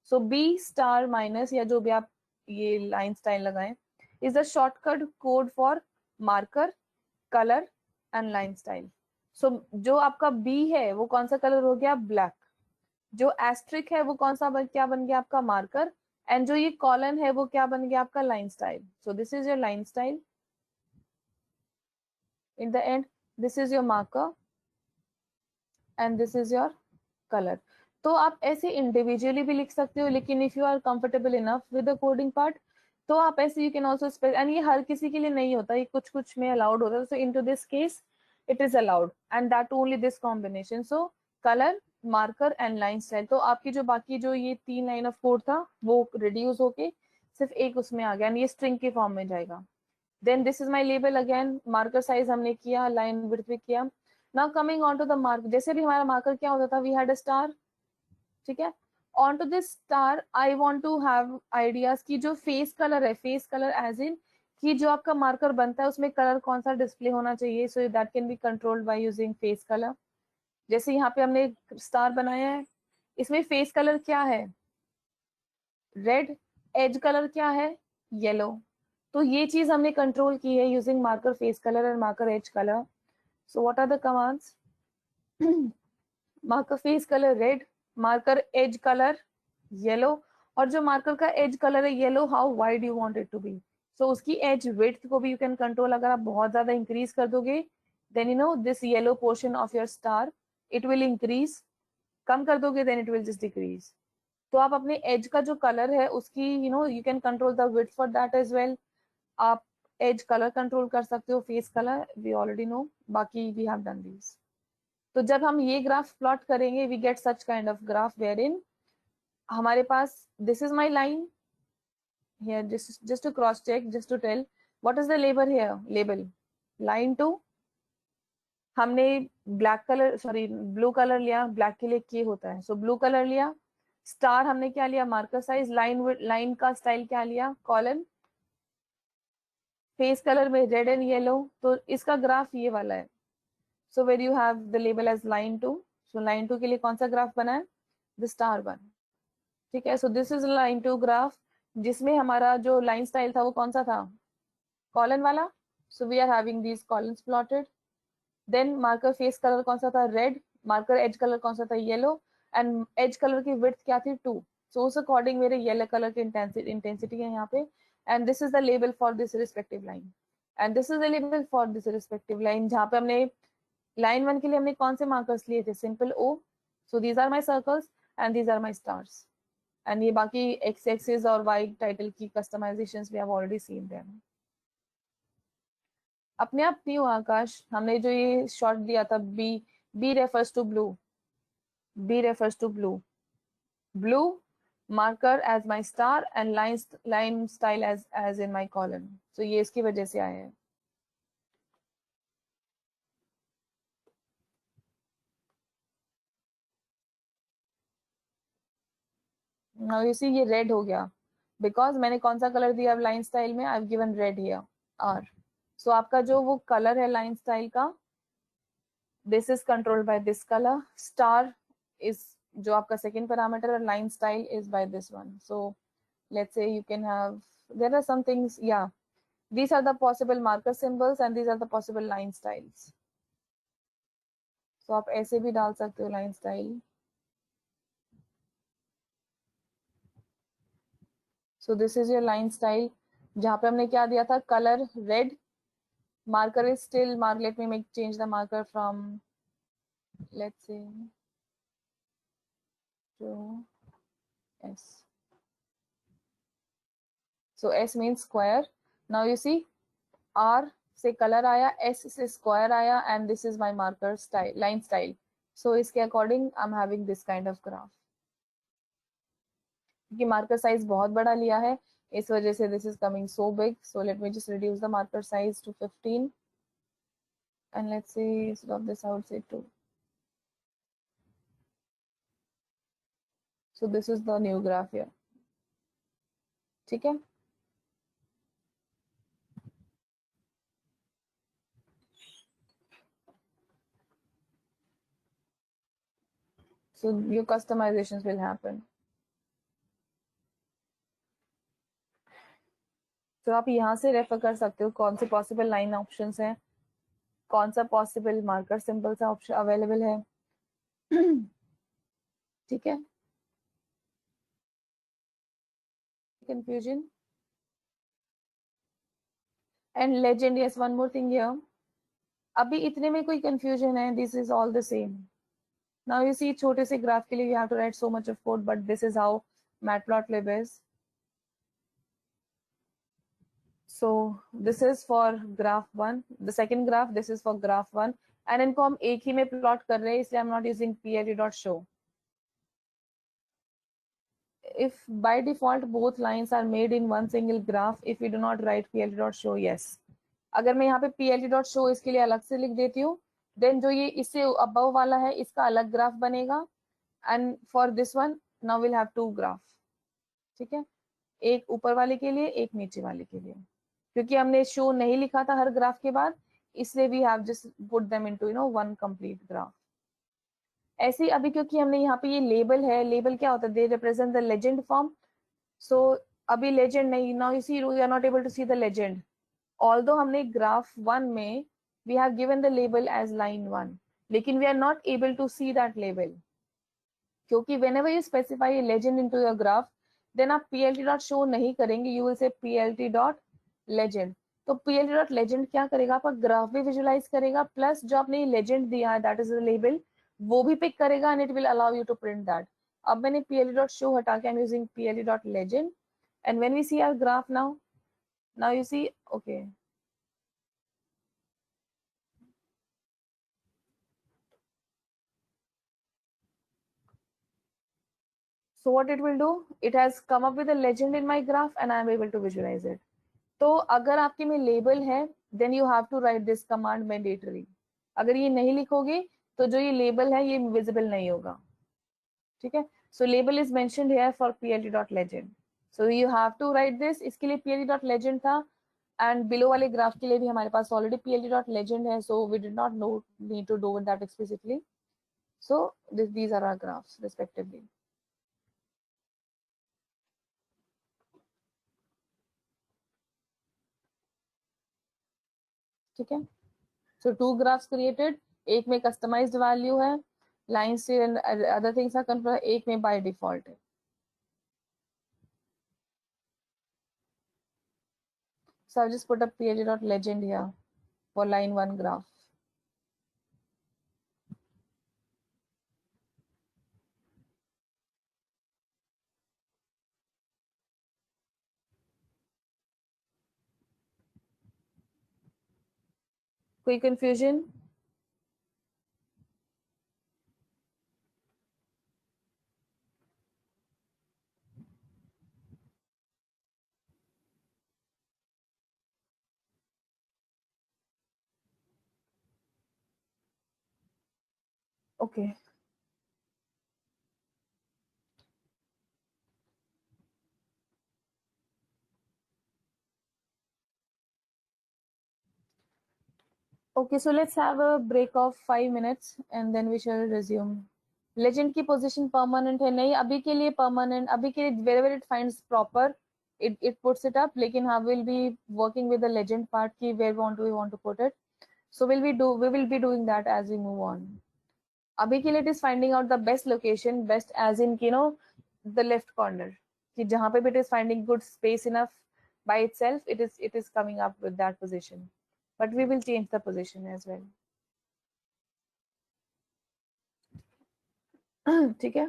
So B star minus या जो भी आप ये line style लगाएं is the shortcut code for marker, color and line style. So जो आपका B है वो कौन सा कलर हो गया? ब्लैक. जो एस्ट्रिक है वो कौन सा क्या बन गया? आपका मार्कर. एंड जो ये कॉलन है वो क्या बन गया? आपका line style. So this is your line style. In the end this is your marker and this is your colour. तो आप ऐसे इंडिविजुअली भी लिख सकते हो, लेकिन if you are comfortable enough with the coding part तो आप ऐसे यू कैन ऑल्सो एंड ये हर किसी के लिए नहीं होता, ये कुछ कुछ में अलाउड होता है. So in to this case it is allowed and that only this combination. So colour, marker and line style. तो आपकी जो बाकी जो ये 3 लाइन ऑफ कोड था वो रिड्यूस होके सिर्फ एक उसमें आ गया एंड ये स्ट्रिंग के फॉर्म में जाएगा. Then this is my label. Again marker size हमने किया, लाइन विड्थ भी किया. Now coming on to the mark. जैसे भी हमारा मार्कर क्या होता था? We had a star. ठीक है? On to this star I want to have ideas की जो फेस कलर है, फेस कलर एज इन कि जो आपका मार्कर बनता है उसमें कलर कौन सा डिस्प्ले होना चाहिए. So that can be controlled by using face colour. जैसे यहाँ पे हमने स्टार बनाया है, इसमें फेस कलर क्या है? रेड. एज कलर क्या है? येलो. तो ये चीज हमने कंट्रोल की है using marker face colour and marker edge colour. So what are the commands? Marker face colour red, marker edge colour yellow. और जो मार्कर का एज कलर है yellow, how wide you want it to be. So उसकी edge width को भी you can control. अगर आप बहुत ज्यादा इंक्रीज कर दोगे then this yellow portion of your star it will increase, कम कर दोगे then it will just decrease. तो आप अपने एज का जो कलर है उसकी you can control the width for that edge well. आप एज कलर कंट्रोल कर सकते हो, face colour we already know, बाकी वी हैव डन दिस। तो जब हम ये ग्राफ प्लॉट करेंगे we get such kind of graph where इन हमारे पास this is my line here, just to cross check, just to tell what is the label here, label line 2 हमने black colour sorry blue colour लिया, black के लिए के होता है, so blue colour लिया। स्टार हमने क्या लिया, मार्कर साइज। लाइन का स्टाइल क्या लिया, कॉलन। फेस कलर में रेड एंड येलो, तो इसका ग्राफ ये वाला है। So where you have the label as line 2, so line 2 के लिए कौन सा ग्राफ बना है, द स्टार वन। ठीक है, सो दिस इज लाइन 2 ग्राफ जिसमें हमारा जो लाइन स्टाइल था वो कौन सा था, कॉलन वाला। So we are having these columns plotted. Then marker face colour कौन सा था, रेड। मार्कर एज कलर कौन सा था, येलो। एंड एज कलर की विड्थ क्या थी, 2। सो उस अकॉर्डिंग मेरे येलो कलर की इंटेंसिटी है यहाँ पे। And this is the label for this respective line, and this is the label for this respective line. जहाँ पे हमने लाइन 1 के लिए हमने कौन से मार्कर्स लिए थे, simple O. So these are my circles and these are my stars. And ये बाकी एक्स एक्सिस और वाई टाइटल की customisations we have already seen them. अपने आप नहीं हुआ आकाश, हमने जो ये शॉर्ट दिया था B, B refers to blue, B refers to blue, blue marker as my star and line style as in my column. So ये इसकी वजह से आए हैं। नाउ यू सी ये रेड हो गया बिकॉज मैंने कौन सा कलर दिया लाइन स्टाइल में, I have given red here R. So आपका जो वो कलर है लाइन स्टाइल का, this is controlled by this color. Star is जो आपका second parameter और line style is by this one. So let's say you can have, there are some things, yeah, these are the possible marker symbols and these are the possible line styles. So आप ऐसे भी डाल सकते हो line style. So this is your line style जहाँ पे हमने क्या दिया था, color red, marker is still mark, let me make change the marker from let's say to S. So S means square. Now you see R से colour आया, S से square आया, and this is my marker style, line style. So इसके according I am having this kind of graph. क्योंकि marker size बहुत बड़ा लिया है इस वजह से this is coming so big. So let me just reduce the marker size to 15 and let's say instead of this I would say 2. So this is the new graph here. ठीक है, so your customizations will happen. तो आप यहाँ से refer कर सकते हो कौन से पॉसिबल लाइन ऑप्शंस हैं, कौन सा पॉसिबल मार्कर सिंबल सा ऑप्शन अवेलेबल है। ठीक है, confusion and legend, yes, one more thing here, अभी इतने में कोई confusion है, this is all the same. Now you see छोटे से ग्राफ के लिए you have to write so much of code, but this is how matplotlib is. So this is for graph 1, the second graph, this is for graph 1, and इनको हम एक ही में plot कर रहे हैं इसलिए I'm not using plt.show. If by default both lines are made in one single graph, if we do not write plt.show, yes. अगर मैं यहाँ पे plt.show इसके लिए अलग से लिख देती हूँ, देन जो ये इससे अबव वाला है इसका अलग ग्राफ बनेगा, and for this one now will have 2 graph. ठीक है, एक ऊपर वाले के लिए, एक नीचे वाले के लिए। क्योंकि हमने शो नहीं लिखा था हर ग्राफ के बाद, इसलिए we have just put them into one complete graph. ऐसे अभी क्योंकि हमने यहाँ पे ये लेबल है, लेबल क्या होता है, they represent the legend form. So अभी लेजेंड नहीं, now you see you are not able to see the legend, although हमने ग्राफ 1 में we have given the label as line 1, लेकिन we are not able to see that label क्योंकि whenever you specify a legend into your graph, then आप plt.show नहीं करेंगे, you will say plt.legend। तो plt.legend क्या करेगा, आपका ग्राफ भी विजुअलाइज करेगा, प्लस जो आपने लेजेंड दिया है दैट इज द लेबल, वो भी पिक करेगा and it will allow you to print that. अब मैंने ple डॉट शो हटा के I am using ple dot legend and when we see our graph now you see, okay, so what it will do, it has come up with a legend in my graph and I am able to visualize it. तो अगर आपके में label है then you have to write this command mandatory. अगर ये नहीं लिखोगे तो जो ये लेबल है ये विजिबल नहीं होगा. ठीक है. So label is mentioned here for ple.legend. So you have to write this. इसके लिए ple.legend था एंड बिलो वाले ग्राफ के लिए भी हमारे पास ऑलरेडी ple.legend है. So we did not no need to do that explicitly. So these are our graphs respectively. ठीक है. So 2 graphs created. एक में कस्टमाइज्ड वैल्यू है, लाइन से and other things are control. एक में बाय डिफॉल्ट है. So I'll just put up ple.legend here for line 1 graph. कोई confusion? Okay. Okay, so let's have a break of 5 minutes and then we shall resume. Legend की position permanent है नहीं अभी के लिए. permanent अभी के लिए wherever it finds proper it puts it up. लेकिन हाँ we'll be working with the legend part की where we want to put it. So we will be doing that as we move on. अभी के लिए it is finding out the best location, best as in you know the left corner कि जहाँ पे भी it is finding good space enough by itself, it is coming up with that position. But we will change the position as well. ठीक है.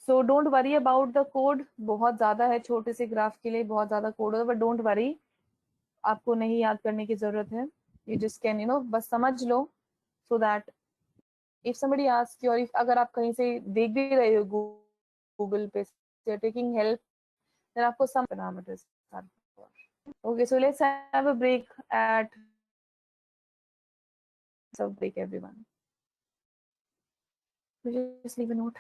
So don't worry about the code. बहुत ज्यादा है छोटे से ग्राफ के लिए, बहुत ज्यादा कोड होगा, बट डोंट वरी. आपको नहीं याद करने की जरूरत है. यू जस्ट कैन बस समझ लो. So that if somebody ask you और इफ अगर आप कहीं से देख भी रहे हो गूगल पे टेकिंग हेल्प देन आपको some parameters are. Okay, so let's have a break at break everyone. Just leave a note.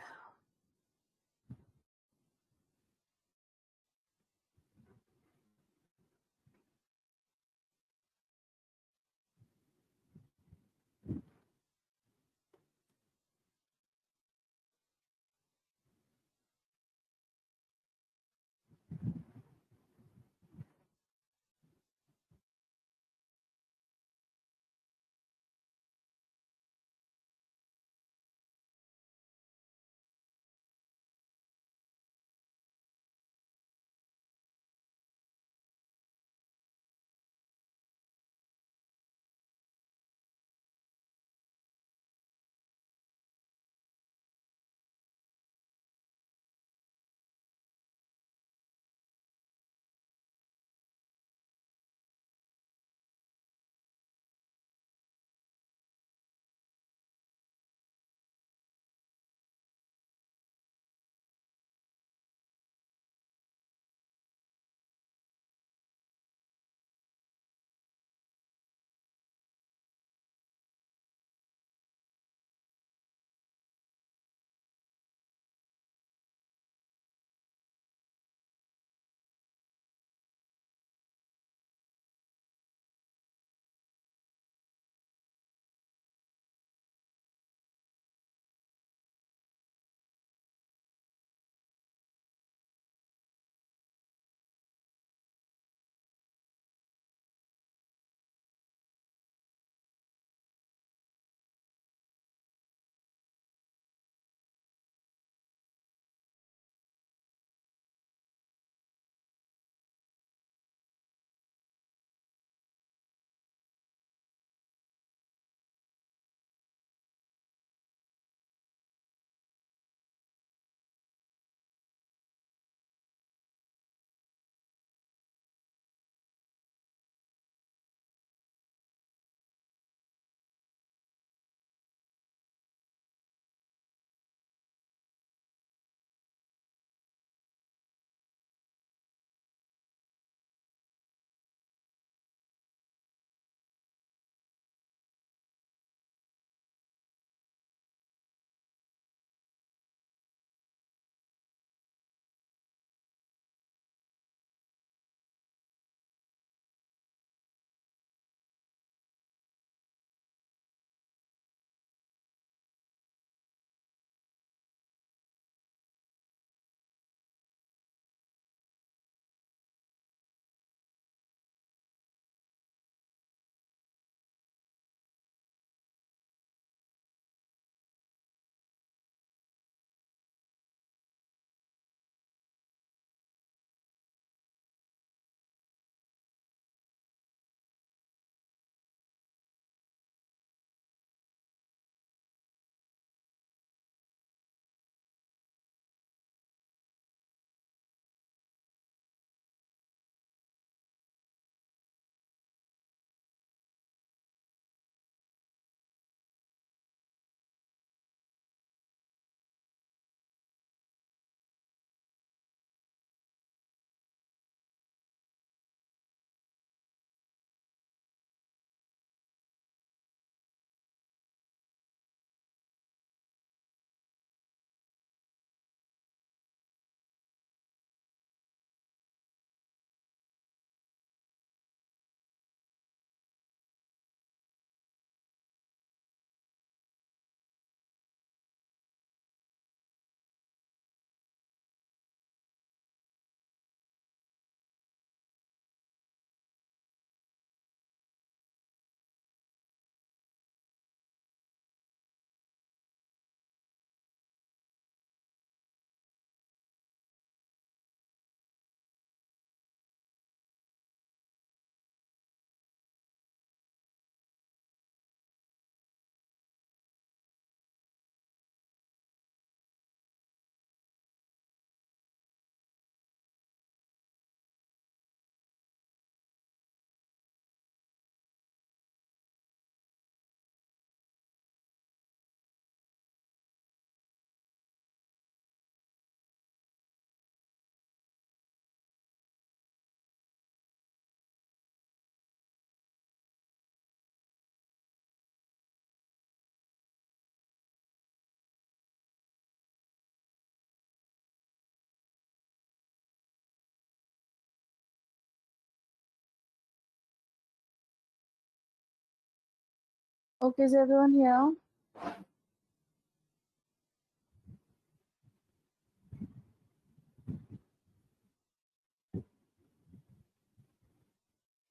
Okay, is everyone here?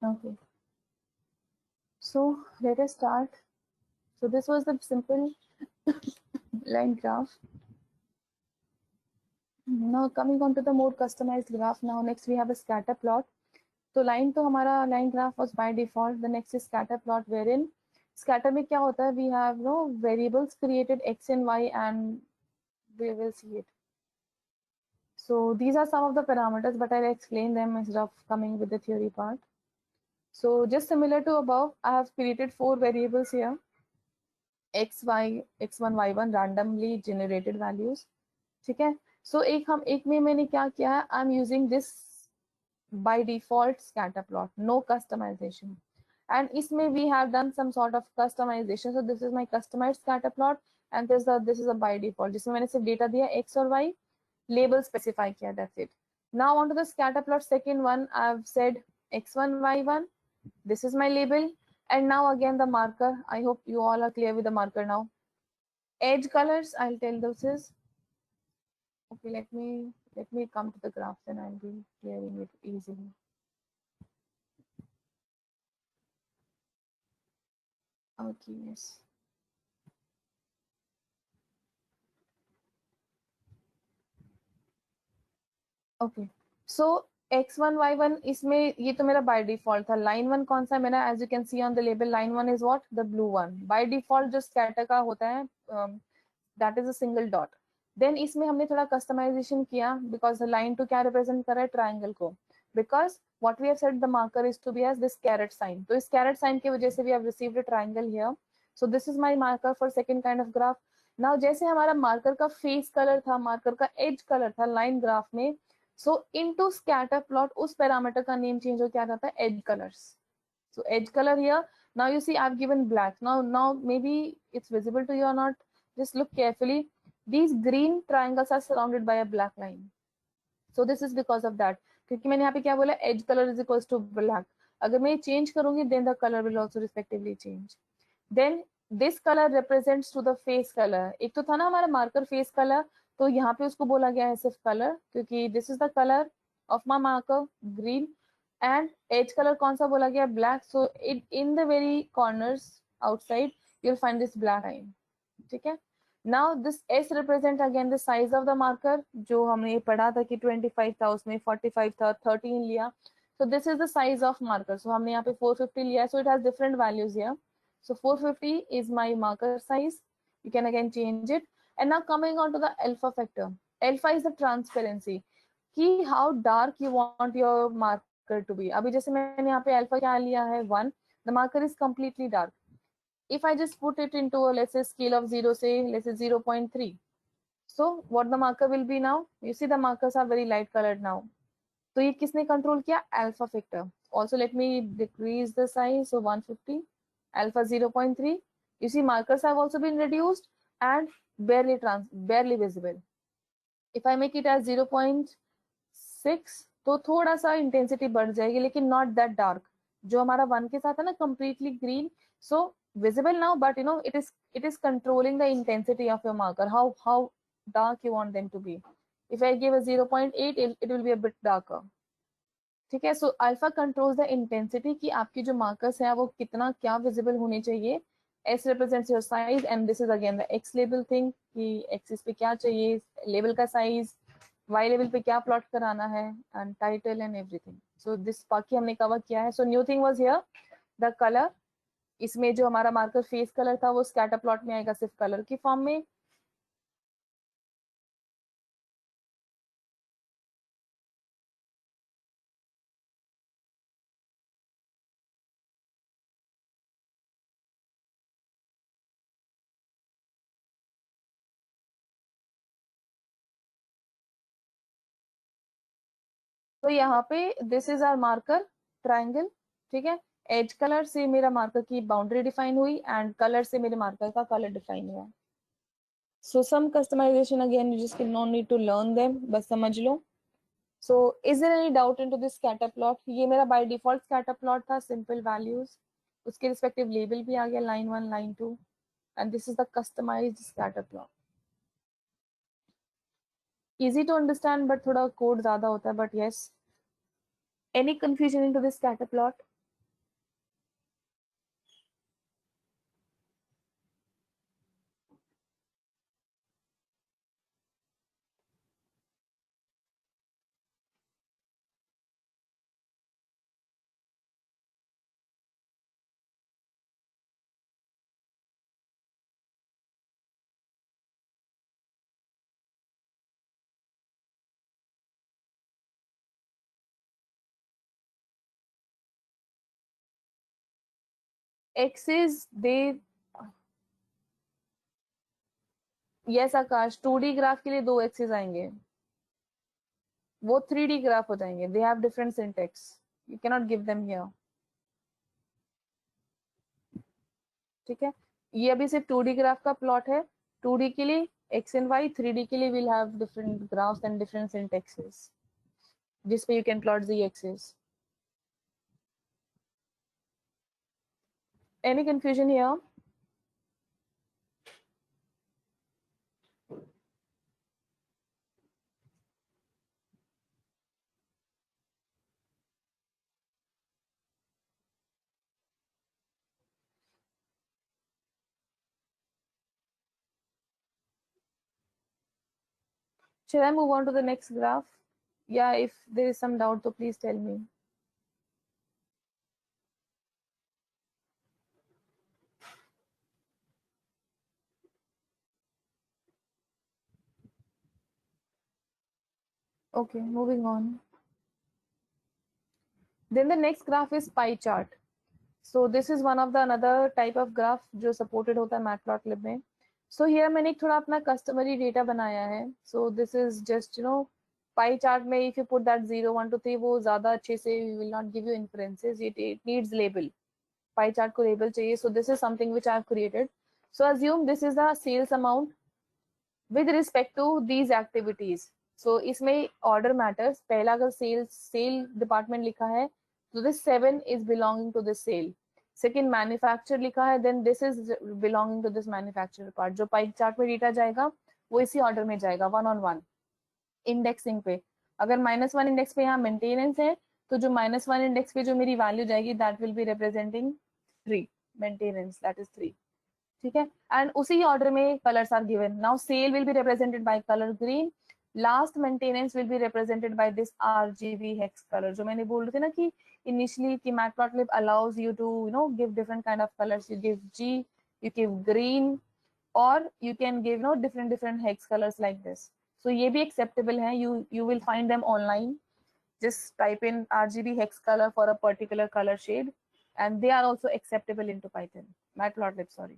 Okay. So let us start. So this was the simple line graph. Now coming on to the more customized graph. Now next we have a scatter plot. तो line तो हमारा line graph was by default. The next is scatter plot where in scatter में क्या होता है, we have no variables created x and y and we will see it. So these are some of the parameters, but I'll explain them instead of coming with the theory part. So just similar to above, I have created 4 variables here: x, y, x1, y1, randomly generated values. ठीक है. So एक में मैंने क्या किया है, I'm using this by default scatter plot, no customization. And isme we have done some sort of customization. So this is my customized scatter plot, and this is a by default जिसमें मैंने सिर्फ data दिया x और y, label specify किया, that's it. Now onto the scatter plot second one, I've said x1, y1, this is my label. And now again the marker, I hope you all are clear with the marker now. Edge colors, I'll tell this is, okay, let me come to the graph, then I'll be clearing it easily. Okay, yes. Okay. So x1 y1 इसमें ये तो मेरा by default था. Line one कौन सा है मेरा, as you can see on the label, line one is what, the blue one. By default जो स्कैटर का होता है that is a single dot. Then इसमें हमने थोड़ा कस्टमाइजेशन किया बिकॉज लाइन टू क्या रिप्रेजेंट कर रहा है, ट्राइंगल को. Because what we have said the marker is to be as this caret sign. तो इस caret sign की वजह से we have received a triangle here. So this is my marker for second kind of graph. Now जैसे हमारा marker का face colour था, marker का एज कलर था लाइन ग्राफ में, so into scatter plot उस पैरामीटर का नेम चेंज हो क्या जाता है, edge colors. So edge color here, now you see I've given black. Now maybe it's visible to you or not, just look carefully. These green triangles are surrounded by a black line. So this is because of that. क्योंकि मैंने यहाँ पे क्या बोला, edge color is equals to black. अगर मैं change करूंगी then the color will also respectively change. Then this color represents to the face color. एक तो था ना हमारा मार्कर फेस कलर, तो यहाँ पे उसको बोला गया है सिर्फ कलर, क्योंकि this is the colour of my marker green. And edge colour कौन सा बोला गया, black. So in the very corners outside you will find this black line. ठीक है. Now this s represent again the size of the marker, जो हमने पढ़ा था कि 25 था, उसमें 45 था, 13 लिया. so this is the size of marker. so हमने यहाँ पे 450 लिया. so it has different values here. So 450 is my marker size. You can again change it. And now coming on to the alpha factor. Alpha is the transparency. कि how dark you want your marker to be. अभी जैसे मैंने यहाँ पे alpha क्या लिया है 1. The marker is completely dark. If I just put it into a, let's say, scale of 0, say let's say 0.3. So what the marker will be now? You see the markers are very light colored now. तो ये किसने control किया, alpha factor. Also let me decrease the size. So 150. Alpha 0.3. You see markers have also been reduced and barely visible. If I make it as 0.6, तो थोड़ा सा intensity बढ़ जाएगी, लेकिन नॉट दैट डार्क. जो हमारा 1 के साथ है ना, completely green. So visible now, but you know it is controlling the intensity of your marker, how dark you want them to be. If I give a 0.8, it will be a bit darker. ठीक है. So alpha controls the intensity कि आपकी जो markers है वो कितना क्या visible होने चाहिए. S represents your size and this is again the x label thing कि एक्सिस पे क्या चाहिए, लेबल का साइज, वाई लेवल पे क्या प्लॉट कराना है, and title and everything. So this बाकी हमने कवर किया है. So new thing was here the colour. इसमें जो हमारा मार्कर फेस कलर था वो स्कैटर प्लॉट में आएगा सिर्फ कलर की फॉर्म में. तो यहाँ पे this is our marker triangle. ठीक है. एज कलर से मेरा मार्कर की बाउंड्री डिफाइन हुई एंड कलर से मेरे मार्कर का कलर डिफाइन हुआ. So some customization again, you just no need to learn them, बस समझ लो. So is there any doubt into this scatter plot. ये मेरा बाय डिफॉल्ट स्कैटर प्लॉट था, सिंपल वैल्यूज. उसके रिस्पेक्टिव लेबल भी आ गया, line 1, line 2, and this is the customised scatter plot. Easy to understand but थोड़ा कोड ज्यादा होता है, but yes. Any confusion into this scatter plot? Axes दे, यस आकाश, 2D ग्राफ के लिए 2 एक्सेस आएंगे, वो 3D ग्राफ हो जाएंगे. They have different syntax, you can not give them here. ठीक है, ये अभी सिर्फ 2D ग्राफ का प्लॉट है. 2D के लिए एक्स एंड वाई, 3D के लिए will have different graphs and different syntaxes जिस पे you can plot the axes. Any confusion here? Shall I move on to the next graph? Yeah, if there is some doubt, so please tell me. Okay, moving on. Then the next graph is pie chart. So this is one of the another type of graph जो supported होता है Matplotlib में. So here मैंने एक थोड़ा अपना customary data बनाया है. So this is just pie chart में if you put that 0, 1, 2, 3 वो ज़्यादा अच्छे से will not give you inferences. It needs label. Pie chart को label चाहिए. So this is something which I have created. So assume this is the sales amount with respect to these activities. So इसमें order matters. पहला अगर sale department लिखा है, so this 7 is belonging to this sale. Second manufacture लिखा है, then this is belonging to this manufacturer part. जो pie chart में data जाएगा वो इसी order में जाएगा 1 on 1 indexing पे. अगर -1 इंडेक्स पे यहाँ मेंटेनेंस है तो जो -1 इंडेक्स पे जो मेरी वैल्यू जाएगी that will be representing 3 maintenance, that is 3. ठीक है, एंड उसी ऑर्डर में colours are given. Now sale will be represented by colour green, last maintenance will be represented by this RGB hex colour. जो मैंने बोल रही थी ना कि इनिशियली कि Matplotlib allows you to give different kind of colours. You give G, you give green, और you can give different different hex colours like this. So ये भी एक्सेप्टेबल है. You will find them online. just type in RGB hex color for a particular color shade, and they are also acceptable into Python, Matplotlib, sorry.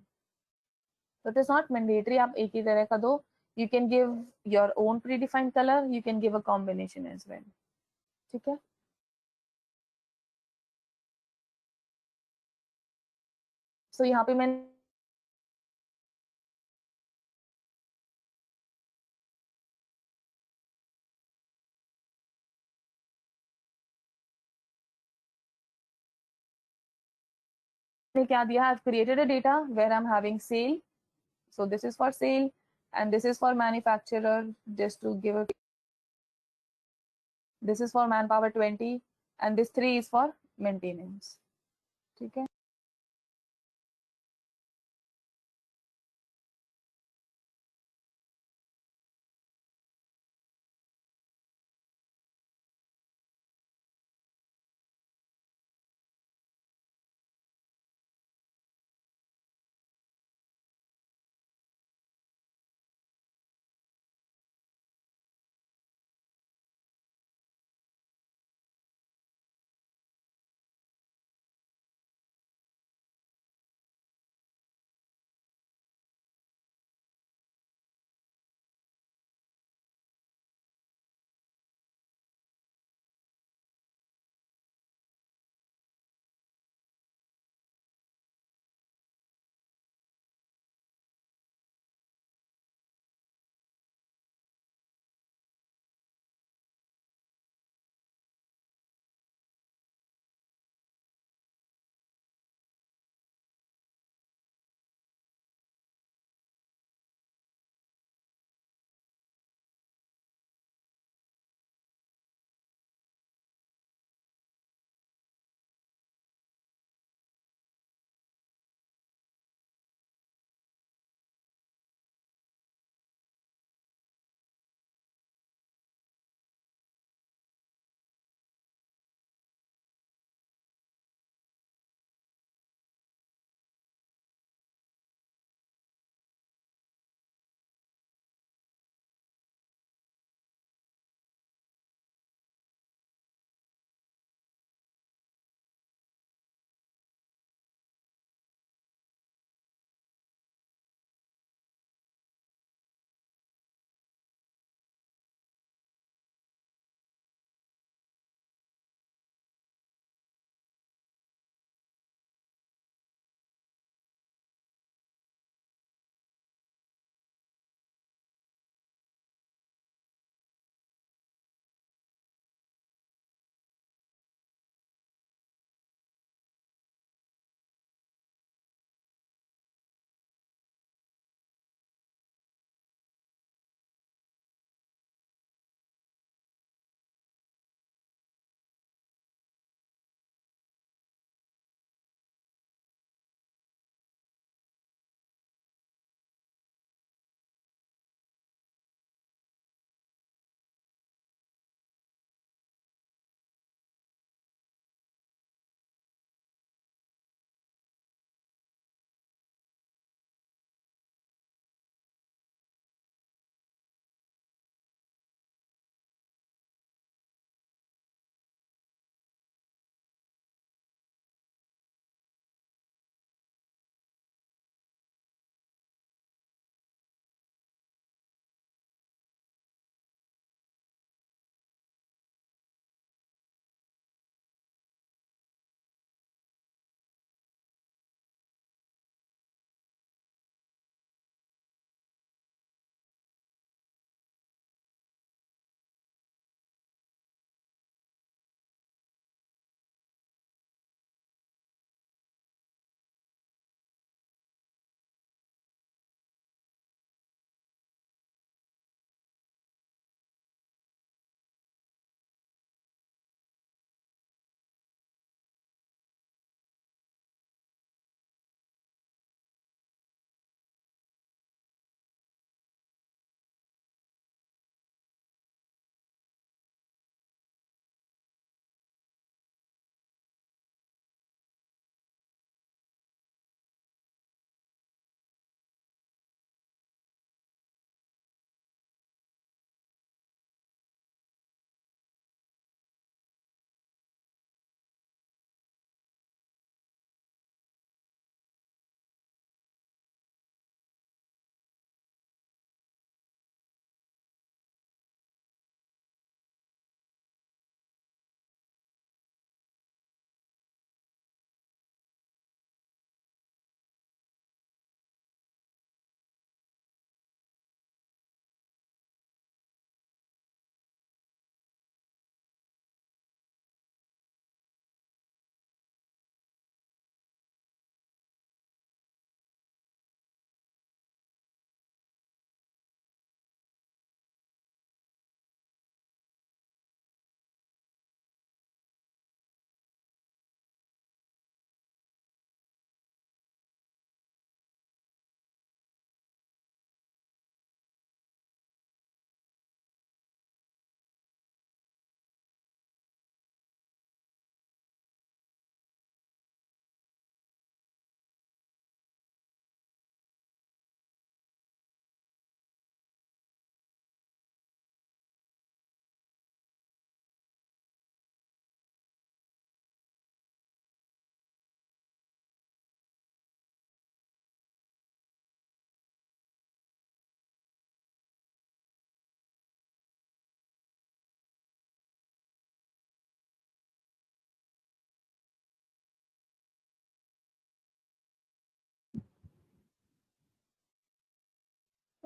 So it is not mandatory आप एक ही तरह का दो. You can give your own predefined color, you can give a combination as well. ठीक है, so यहाँ पे मैंने क्या दिया, I've created a data where I'm having sale. So this is for sale and this is for manufacturer, just to give a, this is for manpower 20 and this 3 is for maintenance. ठीक है,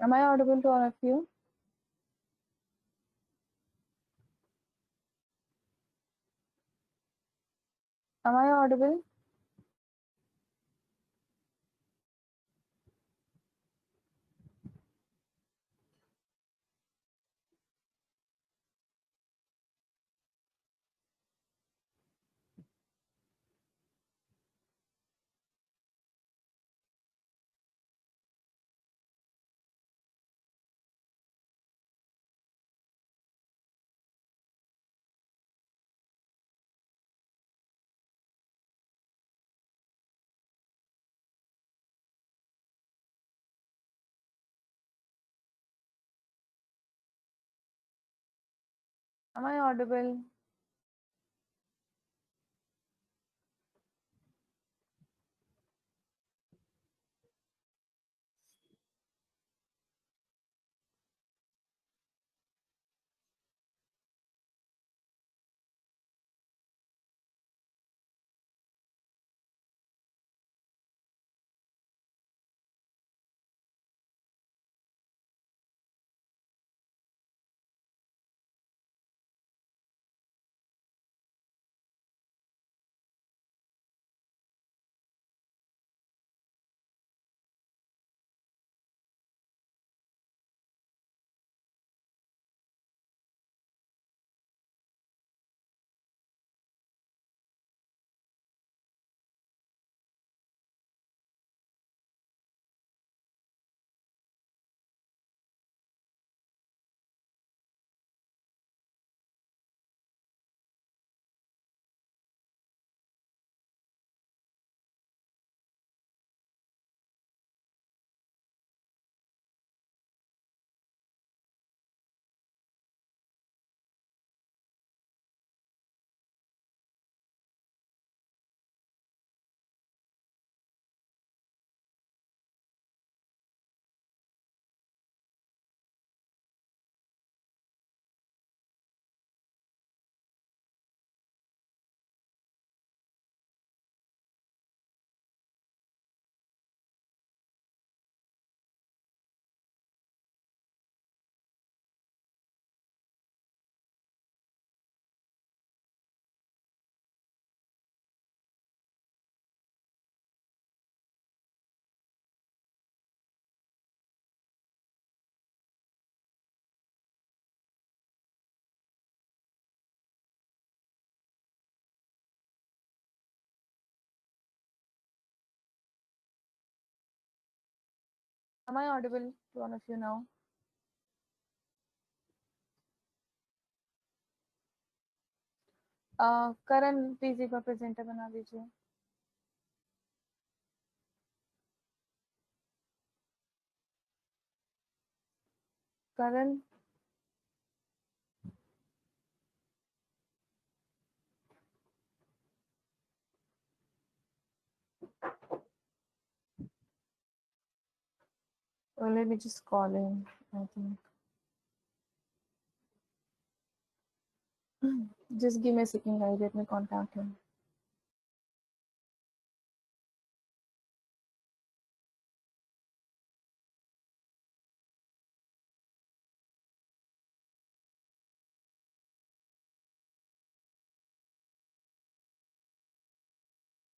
Am I audible to all of you? Am I audible? Am I audible? Am I audible to all of you now? Karan please एक बार presenter बना दीजिए. करण. Let me just call him. I think. Just give me a second, guys. Let me contact him.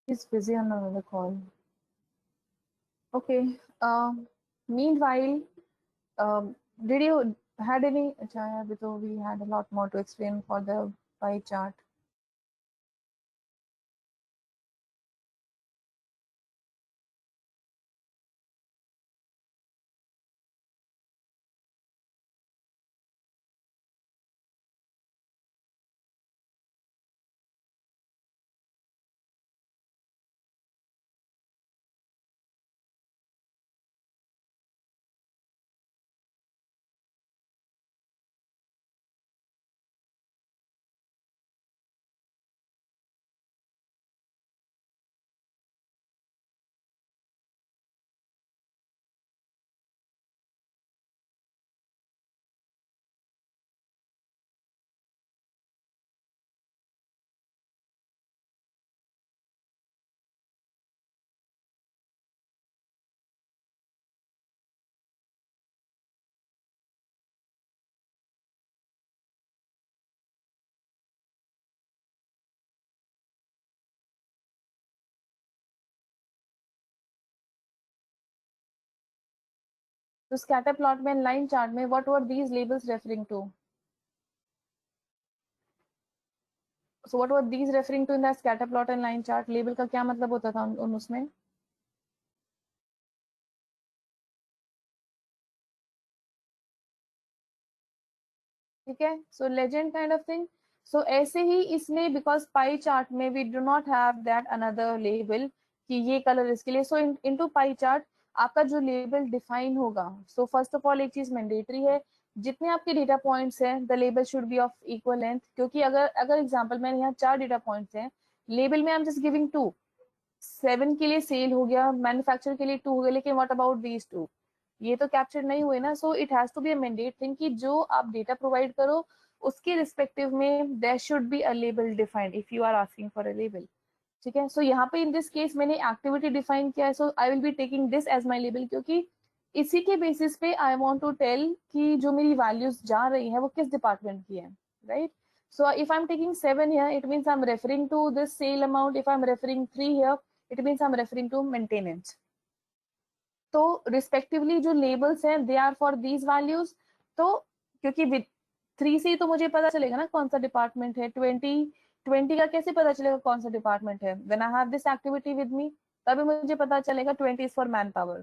He's busy on another call. Okay. Meanwhile, did you had any? Chaya, because we had a lot more to explain for the pie chart. तो scatter plot में, line chart में, what were these labels referring to? So what were these referring to in the scatter plot and line chart? Label का क्या मतलब होता था उन उसमें? ठीक है, so legend kind of thing. So ऐसे ही इसमें, बिकॉज पाई चार्ट में we do not have that another label कि ये कलर इसके लिए, सो इनटू पाई चार्ट आपका जो लेबल डिफाइन होगा, सो फर्स्ट ऑफ ऑल एक चीज मैंडेटरी है, जितने आपके डेटा पॉइंट्स हैं the label should be of equal length. क्योंकि अगर अगर एग्जांपल मैंने यहाँ 4 डेटा पॉइंट्स हैं, लेबल में आई एम जस्ट गिविंग 2, 7 के लिए सेल हो गया, मैन्युफैक्चर के लिए 2 हो गया, लेकिन व्हाट अबाउट दीज 2? ये तो कैप्चर नहीं हुए ना. So it has to be a mandate thing कि जो आप डेटा प्रोवाइड करो उसके रिस्पेक्टिव में there should be a label defined if you are asking for a label. ठीक है, सो यहाँ पे इन दिस केस मैंने एक्टिविटी डिफाइन किया है, so I will be taking this as my label, क्योंकि इसी के बेसिस पे आई वॉन्ट टू टेल कि जो मेरी वैल्यूज जा रही है वो किस डिपार्टमेंट की है, right? So if I'm taking 7 here, it means I'm referring to this sale amount. If I'm referring 3 here, it means I'm referring to maintenance. तो रिस्पेक्टिवली जो लेबल्स हैं they are for these values. तो क्योंकि with 3 से तो मुझे पता चलेगा ना कौन सा डिपार्टमेंट है. 20 का कैसे पता चलेगा कौन सा डिपार्टमेंट है? When I have this activity with me, तभी मुझे पता चलेगा 20 इज फॉर मैन पावर.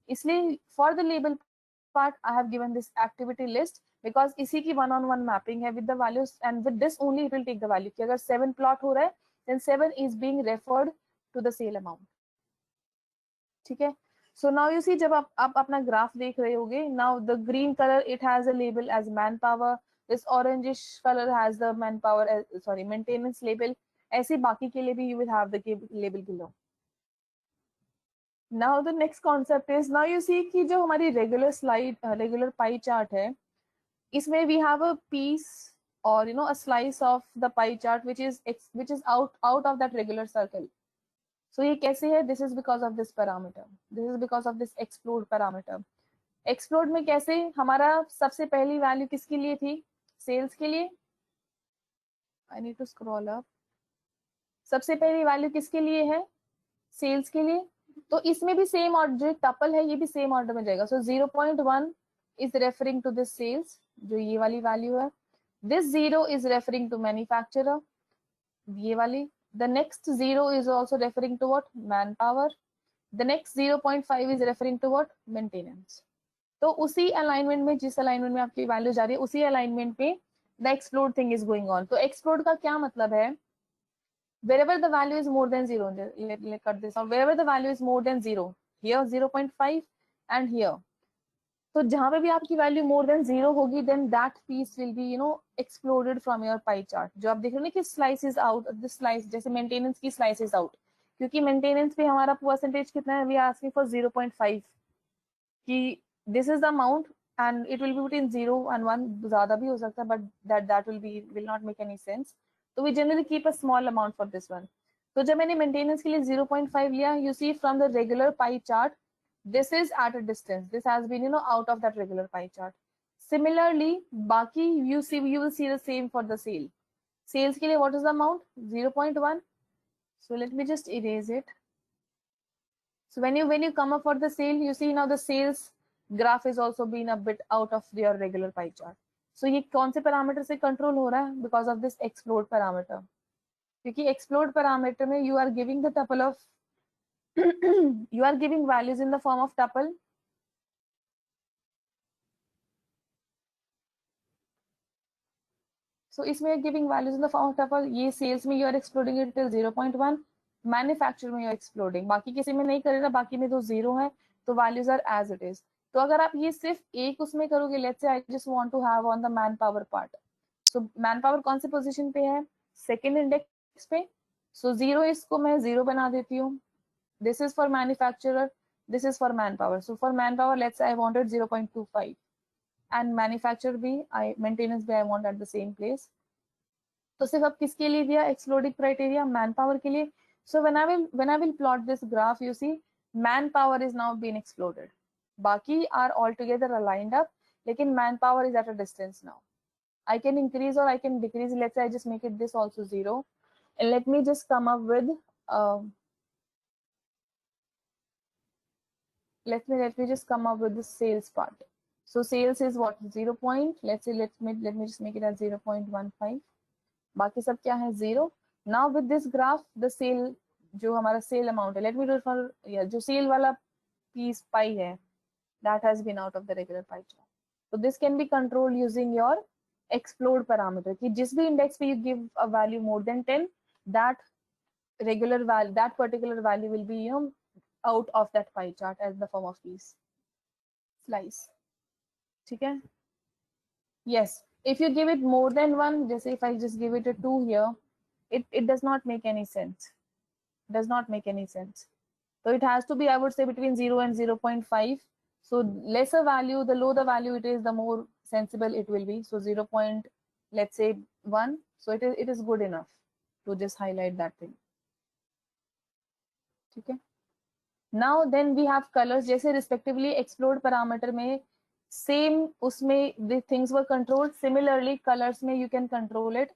इसलिए for the label part I have given this activity list, because इसी की 1-on-1 मैपिंग है with the values, and with this only it will take the value कि अगर 7 प्लॉट हो रहा है then 7 is being referred to the sale amount. ठीक है, सो नाउ यू सी, जब आप अपना ग्राफ देख रहे होगे, now the green colour it has a label as man power, this orangish colour has the man power, sorry maintenance label. ऐसे बाकी के लिए भी you will have the label below. Now the next concept is, now you see कि जो हमारी regular slide, regular pie chart है, इसमें वी हैव अ पीस और a slice of the pie chart which is out of that regular circle. So ये कैसे है? This is because of this parameter. This is because of this explode parameter. Explode में कैसे? हमारा सबसे पहली value किसके लिए थी? सेल्स के लिए. I need to scroll up. सबसे पहली वैल्यू किसके लिए है? सेल्स के लिए. तो इसमें भी सेम ऑर्डर, जो टपल है ये भी सेम ऑर्डर में जाएगा. So 0.1 is referring to this sales, जो ये वाली वैल्यू है. This 0 is referring to manufacturer, ये वाली. The next 0 is also referring to what? Manpower. The next 0.5 is referring to what? Maintenance. तो उसी अलाइनमेंट में, जिस अलाइनमेंट में आपकी वैल्यू जा रही है, उसी अलाइनमेंट पे the explode thing is going on. तो एक्सप्लोड का क्या मतलब है? wherever the value is more than 0, let's cut this out. Wherever the value is more than 0, here 0.5 and here, तो जहां पे भी आपकी वैल्यू मोर देन 0 होगी, then that piece will be exploded from your pie chart. जो आप देख रहे हो ना कि slice is out, this slice, जैसे मेंटेनेंस की स्लाइस इज आउट, क्योंकि मेंटेनेंस पे हमारा परसेंटेज कितना है? वी आर आस्किंग फॉर 0.5 कि this is the amount and it will be between 0 and 1. ज्यादा भी हो सकता है, but that will not make any sense. तो we generally keep a small amount for this one. तो जब मैंने मेंटेनेंस के लिए 0.5 लिया, you see from the regular pie chart, this is at a distance, this has been out of that regular pie chart. Similarly, baki you will see the same for the sales ke liye. What is the amount? 0.1. so let me just erase it. So when you come up for the sale, you see now the sales graph is also been a bit out of your regular pie chart. So ye kaun se parameter se control ho raha hai? Because of this explode parameter. Kyunki explode parameter mein you are giving the tuple of you are giving values in the form of tuple. So इसमें giving values in the form of tuple. ये sales में you are exploding it till 0.1, manufacture में you are exploding. बाकी किसी में नहीं करेगा, बाकी में तो 0 है, तो values are as it is. तो अगर आप ये सिर्फ एक उसमें करोगे, let's say I just want to have on the manpower part. So manpower कौन से position पे है? Second index पे. So 0 इसको मैं 0 बना देती हूँ. This is for manufacturer, this is for manpower. So for manpower, let's say I wanted 0.25. and manufacturer भी, maintenance भी I want at the same place. तो सिर्फ अब किसके लिए दिया एक्सप्लोडिंग क्राइटेरिया? मैन पावर के लिए. सो when I will plot this graph, you see man power is now being exploded. बाकी are all together aligned up, लेकिन man power is at a distance now. I can increase or I can decrease. Let's say I just make it this also 0, and let me just come up with let me just come up with the sales part. So sales is what, 0 point, let's say let me just make it as 0.15. बाकी सब क्या है 0. Now with this graph the sale, जो हमारा cell amount है, let me do it for, जो cell वाला piece पाई है, that has been out of the regular pie chart. So this can be controlled using your explode parameter, कि जिस भी index पे you give a value more than 10, that regular value, that particular value will be, you know, out of that pie chart as the form of piece slice. ठीक है? Yes, if you give it more than 1, just if I just give it a 2 here, it does not make any sense. Does not make any sense. So it has to be, I would say, between 0 and 0.5. So lesser value, the lower the value it is, the more sensible it will be. So 0. Let's say 1. So it is good enough to just highlight that thing. Okay. Now then we have colors, जैसे respectively explode parameter में same उसमें the things were controlled. Similarly colors में you can control it.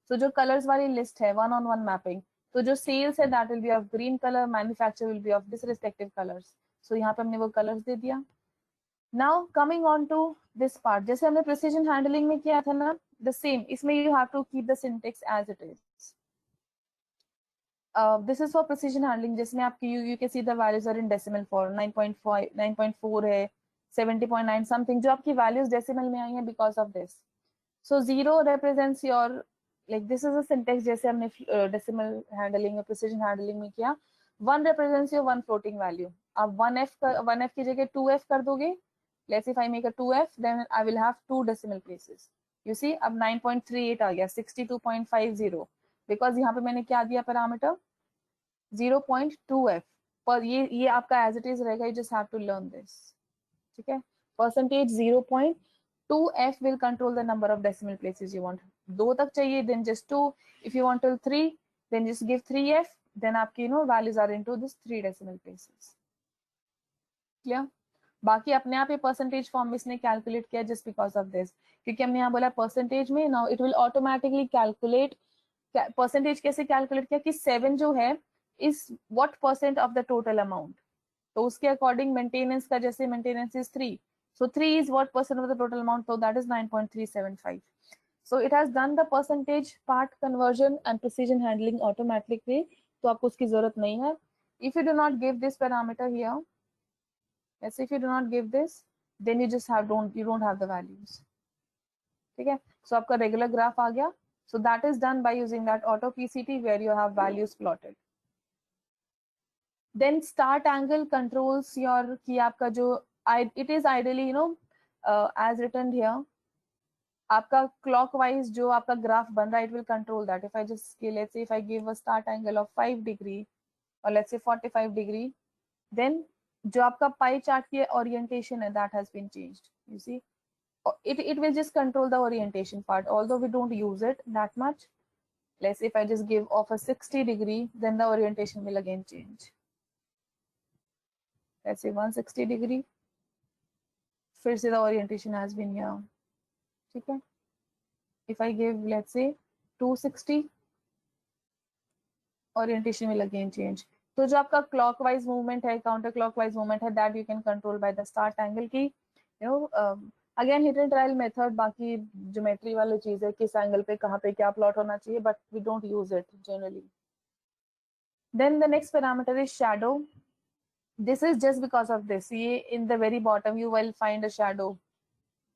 So जो colors वाली list है, one-on-one mapping. तो जो sales है that will be of green color, manufacture will be of this respective colors. So यहाँ पे हमने वो colors दे दिया. Now coming on to this part, जैसे हमने precision handling में किया था ना, the same. इसमें you have to keep the syntax as it is. This is for precision handling, जिसमें आपकी you can see the values are in decimal form, 9.5, 9.4 है, 70.9 something, जो आपकी values decimal में आई हैं because of this. So 0 represents your, like this is a syntax जैसे हमने decimal handling और precision handling में किया. 1 represents your one floating value. आप 1f की जगह 2f कर दोगे. Let's say if I make a 2f, then I will have 2 decimal places. You see, अब 9.38 आ गया, 62.50. बिकॉज यहाँ पे मैंने क्या दिया पैरामीटर 0.2f, पर ये आपका एज इट इज रहेगा, you just have to learn this. ठीक है, percentage 0.2f will control the number of decimal places you want. 2 तक चाहिए then just 2, if you want till 3 then just give 3f, then आपकी values are into this 3 decimal places. Clear? बाकी अपने आप ये percentage form में इसने calculate किया जस्ट बिकॉज ऑफ दिस, क्योंकि हमने यहाँ बोला परसेंटेज में, now it will automatically calculate. Percentage कैसे कैलकुलेट किया कि 7 जो है is what percent of the total amount. तो उसके अकॉर्डिंग मेंटेनेंस का, जैसे maintenance is 3, so 3 is what percent of the total amount, so that is 9.375. So it has done the percentage part conversion and precision handling automatically, तो आपको उसकी जरूरत नहीं है. If you do not give this parameter here, yes, if you do not give this, then you just don't have the values. ठीक है, so आपका regular graph आ गया. So that is done by using that auto PCT where you have values plotted. Then start angle controls your कि आपका जो it is ideally as written here, आपका clockwise जो आपका ग्राफ बन रहा है, it will control that. If I just let's say if I give a start angle of 5 degree or let's say 45 degree, then जो आपका pie chart की orientation है that has been changed. You see, it will just control the orientation part, although we don't use it that much. Let's say if I just give off a 60 degree, then the orientation will again change. Let's say 160 degree, फिर से the orientation has been here. ठीक है, if I give let's say 260, orientation will again change. तो जो आपका clockwise movement है, counter clockwise movement है, that you can control by the start angle की, again hit and trial method. बाकी geometry वाली चीज है, किस एंगल पे कहाँ पे क्या प्लॉट होना चाहिए, but we don't use it generally. Then the next parameter is shadow. This is just because of this. ये in the very bottom you will find a shadow,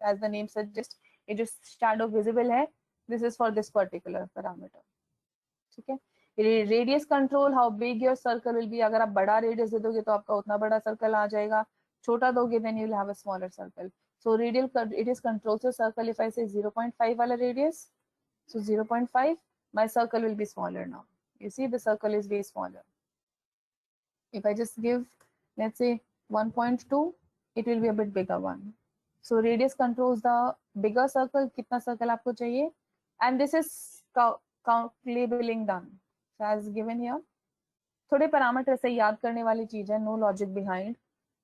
as the name suggests. ये जो shadow visible है, this is for this particular parameter. ठीक है, radius control, how big your circle will be. अगर आप बड़ा radius दे दोगे तो आपका उतना बड़ा सर्कल आ जाएगा, छोटा दोगे then you will have a smaller circle. So radial it is controls your circle. If I say 0.5 वाला radius, so 0.5, my circle will be smaller now. You see the circle is way smaller. If I just give let's say 1.2, it will be a bit bigger one. So radius controls the bigger circle, कितना circle आपको चाहिए, and this is labeling done. So as given here, थोड़े parameter से याद करने वाली चीज है, no logic behind.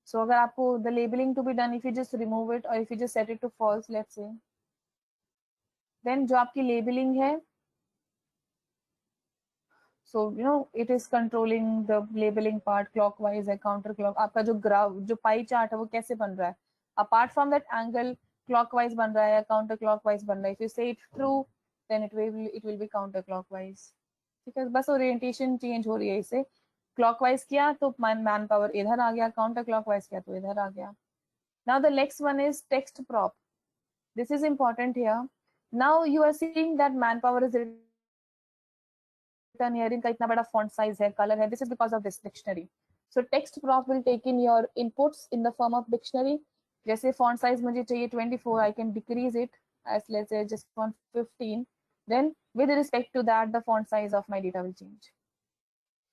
So अगर आपको the labeling to be done, if you just remove it or if you just set it to false, let's say, then जो आपकी labeling है, So you know it is controlling the labeling part, clockwise है, counter clock. आपका जो graph जो पाई chart है वो कैसे बन रहा है, apart from that angle clockwise बन रहा है या counter clockwise बन रहा है. If you say it true then it will be counter clockwise. ठीक है, बस ओरिएंटेशन चेंज हो रही है इसे. क्लॉकवाइज किया तो मैन पावर इधर आ गया, काउंटर क्लॉकवाइज किया तो इधर आ गया. Now the next one is text prop. This is important here. Now you are seeing that manpower is written here, इनका इतना बड़ा font size है, color है. This is because of this dictionary. So text prop will take in your inputs in the form of dictionary. जैसे font size मुझे चाहिए 24, I can decrease it as let's say just font 15. Then with respect to that, the font size of my data will change.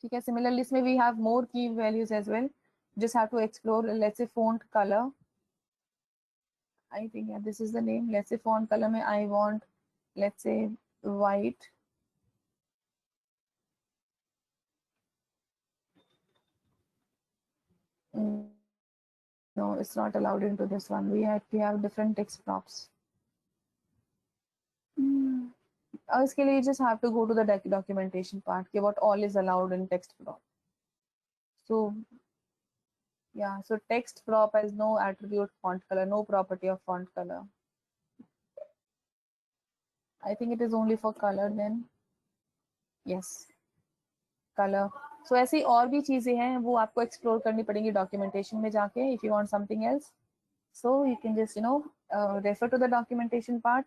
ठीक है. Similarly, इसमें we have more key values as well. Just have to explore. Let's say font color. I think yeah, this is the name. Let's say font color में I want, let's say white. No, it's not allowed into this one. We have different text props. इसके लिए you just have to go to the documentation part. Okay, what all is allowed in text prop. So yeah, so text prop has no attribute font color, no property of font color. I think it is only for color then. Yes, color. So ऐसी और भी चीजें हैं वो आपको explore करनी पड़ेंगी documentation में जाके. If you want something else, so you can just refer to the documentation part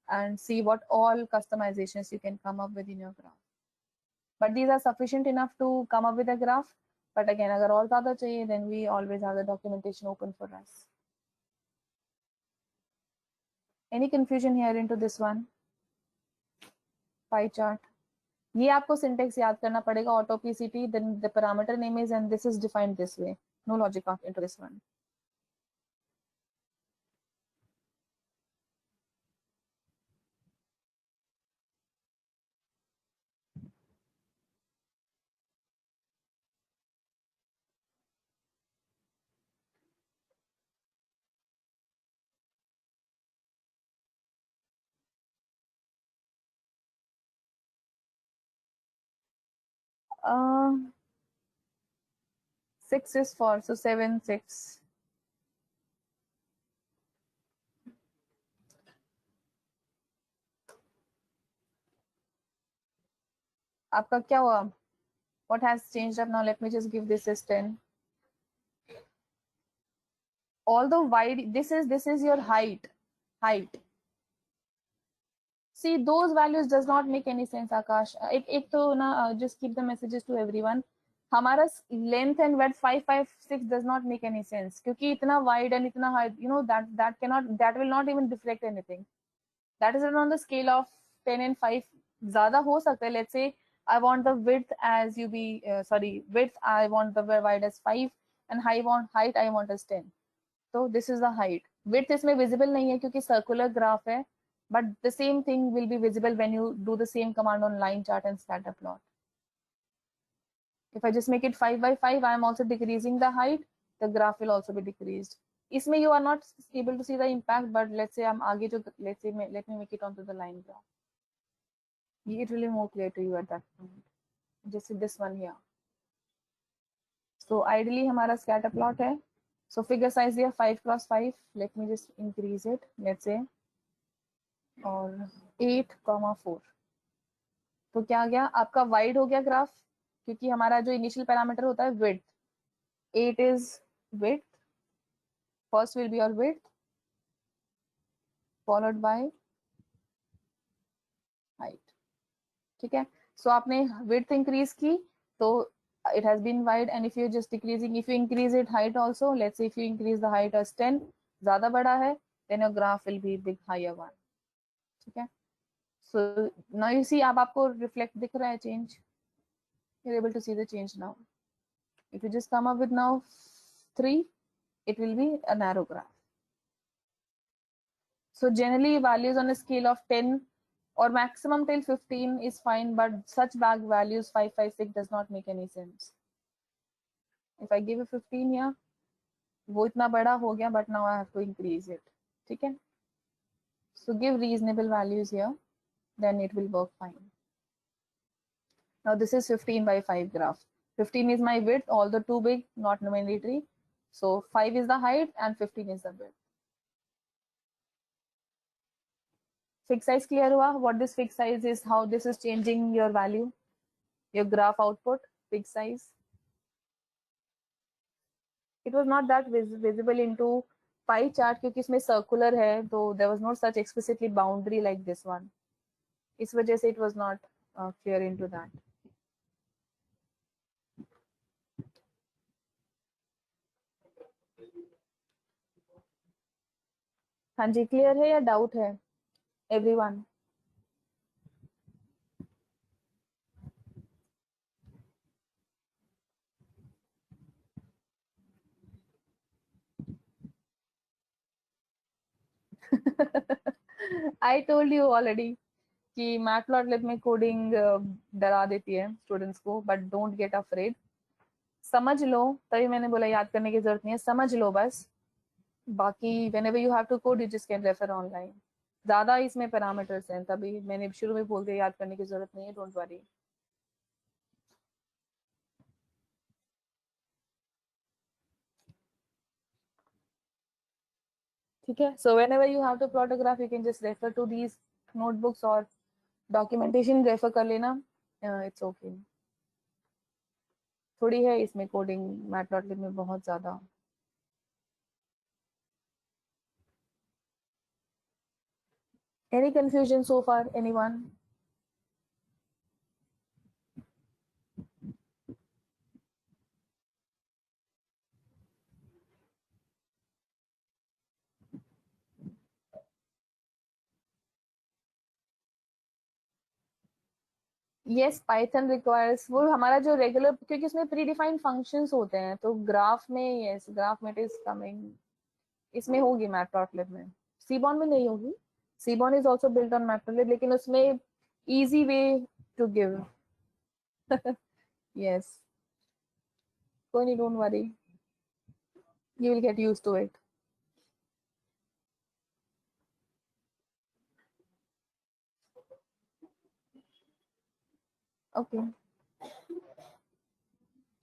and see what all customizations you can come up with in your graph. But these are sufficient enough to come up with a graph. But again, अगर और ज़्यादा चाहिए, then we always have the documentation open for us. Any confusion here into this one? Pie chart. ये आपको syntax याद करना पड़ेगा. Autopct, then the parameter name is, and this is defined this way. No logic into this one. Uh, 6 is for, so 7, 6. आपका क्या हुआ? What has changed up now? Let me just give this as 10. Although wide, this is your height. See, those values does not make any sense, Akash. एक तो ना, just keep the messages to everyone. हमारा length and width 5, 5, 6 does not make any sense क्योंकि इतना wide and इतना high, that will not even reflect anything. That is on the scale of 10 and 5. ज़्यादा हो सकता है. Let's say I want the width as width I want the wide as 5 and height I want as 10. So this is the height. Width इसमें visible नहीं है क्योंकि circular graph है. But the same thing will be visible when you do the same command on line chart and scatter plot. If I just make it 5 by 5, I am also decreasing the height. The graph will also be decreased. इसमें you are not able to see the impact, but let's say I'm आगे जो, let me make it onto the line graph. It will be more clear to you at that point. Just this one here. So ideally हमारा scatter plot है. So figure size दिया 5 cross 5. Let me just increase it. Let's say और 8,4. तो क्या आ गया आपका? Wide हो गया ग्राफ क्योंकि हमारा जो इनिशियल पैरामीटर होता है width. 8 is width. First will be your width followed by height. ठीक है. सो आपने विड्थ इंक्रीज की तो it has been wide, and if you're just decreasing, if you increase it height also, let's say if you increase the height as 10, ज़्यादा बड़ा है, then your graph will be big higher one. ठीक है. So now you see, अब आपको reflect दिख रहा है change. You're able to see the change now. If you just come up with now 3, it will be a narrow graph. So generally values on a scale of 10 or maximum till 15 is fine, but such vague values 5, 5, 6 does not make any sense. If I give a 15 here, वो इतना बड़ा हो गया, but now I have to increase it. ठीक है. So give reasonable values here, then it will work fine. Now this is 15 by 5 graph. 15 is my width, although too big, not mandatory. So 5 is the height and 15 is the width. Fixed size clear hua? What this fixed size is, how this is changing your value, your graph output, fixed size. It was not that visible into pie chart क्योंकि इसमें circular है, तो there was no such explicitly boundary like this one. इस वजह से it was not clear into that. हाँ जी, clear है या डाउट है everyone? I told you already कि मैटप्लॉटलिब में कोडिंग डरा देती है स्टूडेंट्स को, बट डोंट गेट अफ्रेड. समझ लो, तभी मैंने बोला याद करने की जरूरत नहीं है, समझ लो बस. बाकी whenever you have to code you just can refer online. ज्यादा इसमें पैरामीटर्स हैं, तभी मैंने शुरू में बोल दिया याद करने की जरूरत नहीं है, डोंट वरी. ठीक है. So whenever you have to plot a graph you can just refer to these notebooks और documentation रेफर कर लेना. It's okay. थोड़ी है इसमें कोडिंग मैटप्लॉटलिब में बहुत ज्यादा. Any confusion so far, anyone? Yes, Python requires वो हमारा जो रेगुलर, क्योंकि उसमें प्री डिफाइंड फंक्शंस होते हैं, तो ग्राफ में यस, ग्राफ में इट इज कमिंग. इसमें होगी मैटप्लॉटलिब में, सीबॉन में नहीं होगी. Seaborn is also built on Matplotlib, लेकिन उसमें easy way to give. Yes, कोई नहीं, don't worry, you will get used to it. Okay.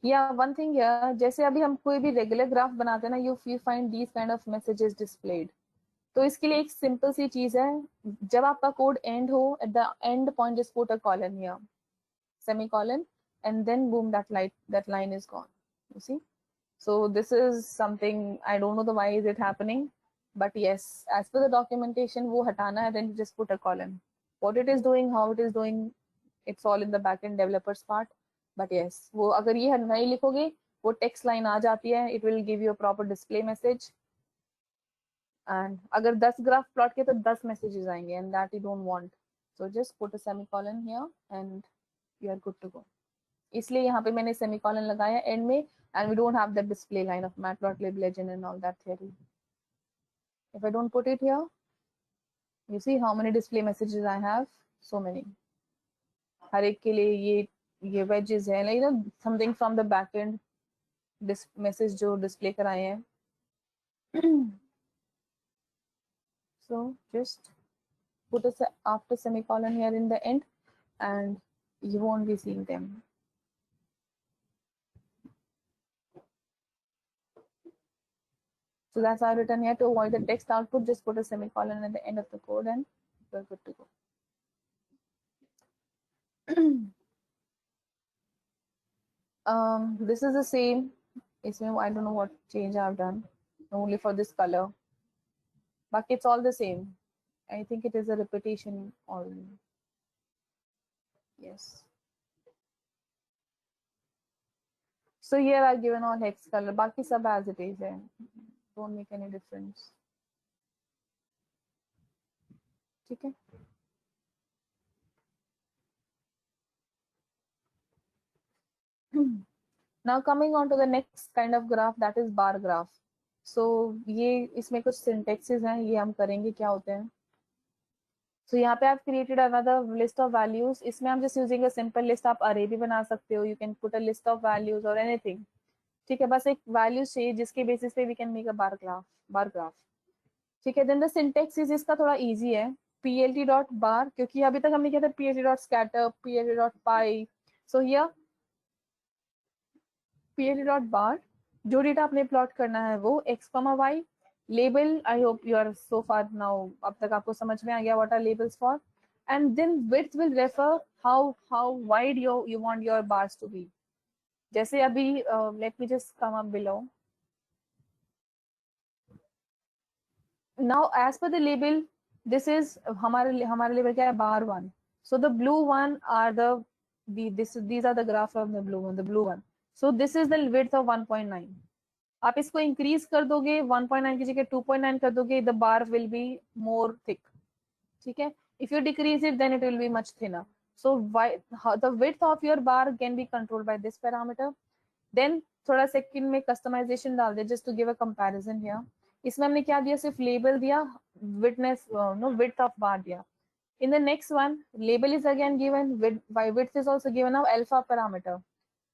या वन थिंग, या जैसे अभी हम कोई भी रेगुलर ग्राफ बनाते हैं ना, you find these kind of messages displayed. तो इसके लिए एक सिंपल सी चीज है, जब आपका कोड एंड हो, at the end point just put a colon here, semicolon, and then boom, that line is gone. You see? So this is something, I don't know the why is it happening, but yes, as per the documentation वो हटाना है, then you just put a colon. What it is doing, how it is doing, it's all in the backend developers part. But yes, वो अगर ये नहीं लिखोगे, वो text line आ जाती है, it will give you a proper display message. And अगर 10 graph plot के तो 10 मैसेजेस आएंगे, and that you don't want. So just put a semicolon here and you are good to go. इसलिए यहाँ पे मैंने सेमीकोलन लगाया एंड में, and we don't have that display line of matplotlib legend and all that theory. If I don't put it here, you see how many display messages I have? So many. हर एक के लिए ये wedges है, like something from the backend message जो display कराए हैं. So just put a after semicolon here in the end and you won't be seeing them. So that's how I've written here. To avoid the text output, just put a semicolon at the end of the code and we're good to go. This is the same. I don't know what change I've done, only for this color, but it's all the same. I think it is a repetition only. Yes. So here I've given all hex color, baki sab as it is, don't make any difference. Okay. Now coming on to the next kind of graph, that is bar graph. So ये इसमें कुछ syntaxes हैं, ये हम करेंगे क्या होते हैं. So यहाँ पे आप created another list of values. इसमें I'm just using a simple list. आप array भी बना सकते हो. You can put a list of values or anything. ठीक है, बस एक values चाहिए जिसके basis पे we can make a bar graph. ठीक है. Then the syntax is इसका थोड़ा easy है. plt.bar, क्योंकि अभी तक हमने किया था plt.scatter, plt.py, So here plt dot bar, जो डेटा आपने प्लॉट करना है वो x, y, label, I hope you are so far now, अब तक आपको समझ में आ गया what are labels for, and then width will refer how wide you want your bars to be. जैसे अभी let me just come up below. Now as per the label, this is हमारे label क्या है, bar 1. So the blue one are these are the graph of the blue one. So this is the width of 1.9. आप इसको increase कर दोगे 1.9 की जगह 2.9 कर दोगे, the bar will be more thick. ठीक है. If you decrease it, then it will be much thinner. So the width of your bar can be controlled by this parameter. Then थोड़ा सेकंड में कस्टमाइजेशन डाल दे just to give a comparison here. इसमें हमने क्या दिया, सिर्फ label दिया, width of bar दिया. In the next one, label is again given, width is also given. Now alpha parameter.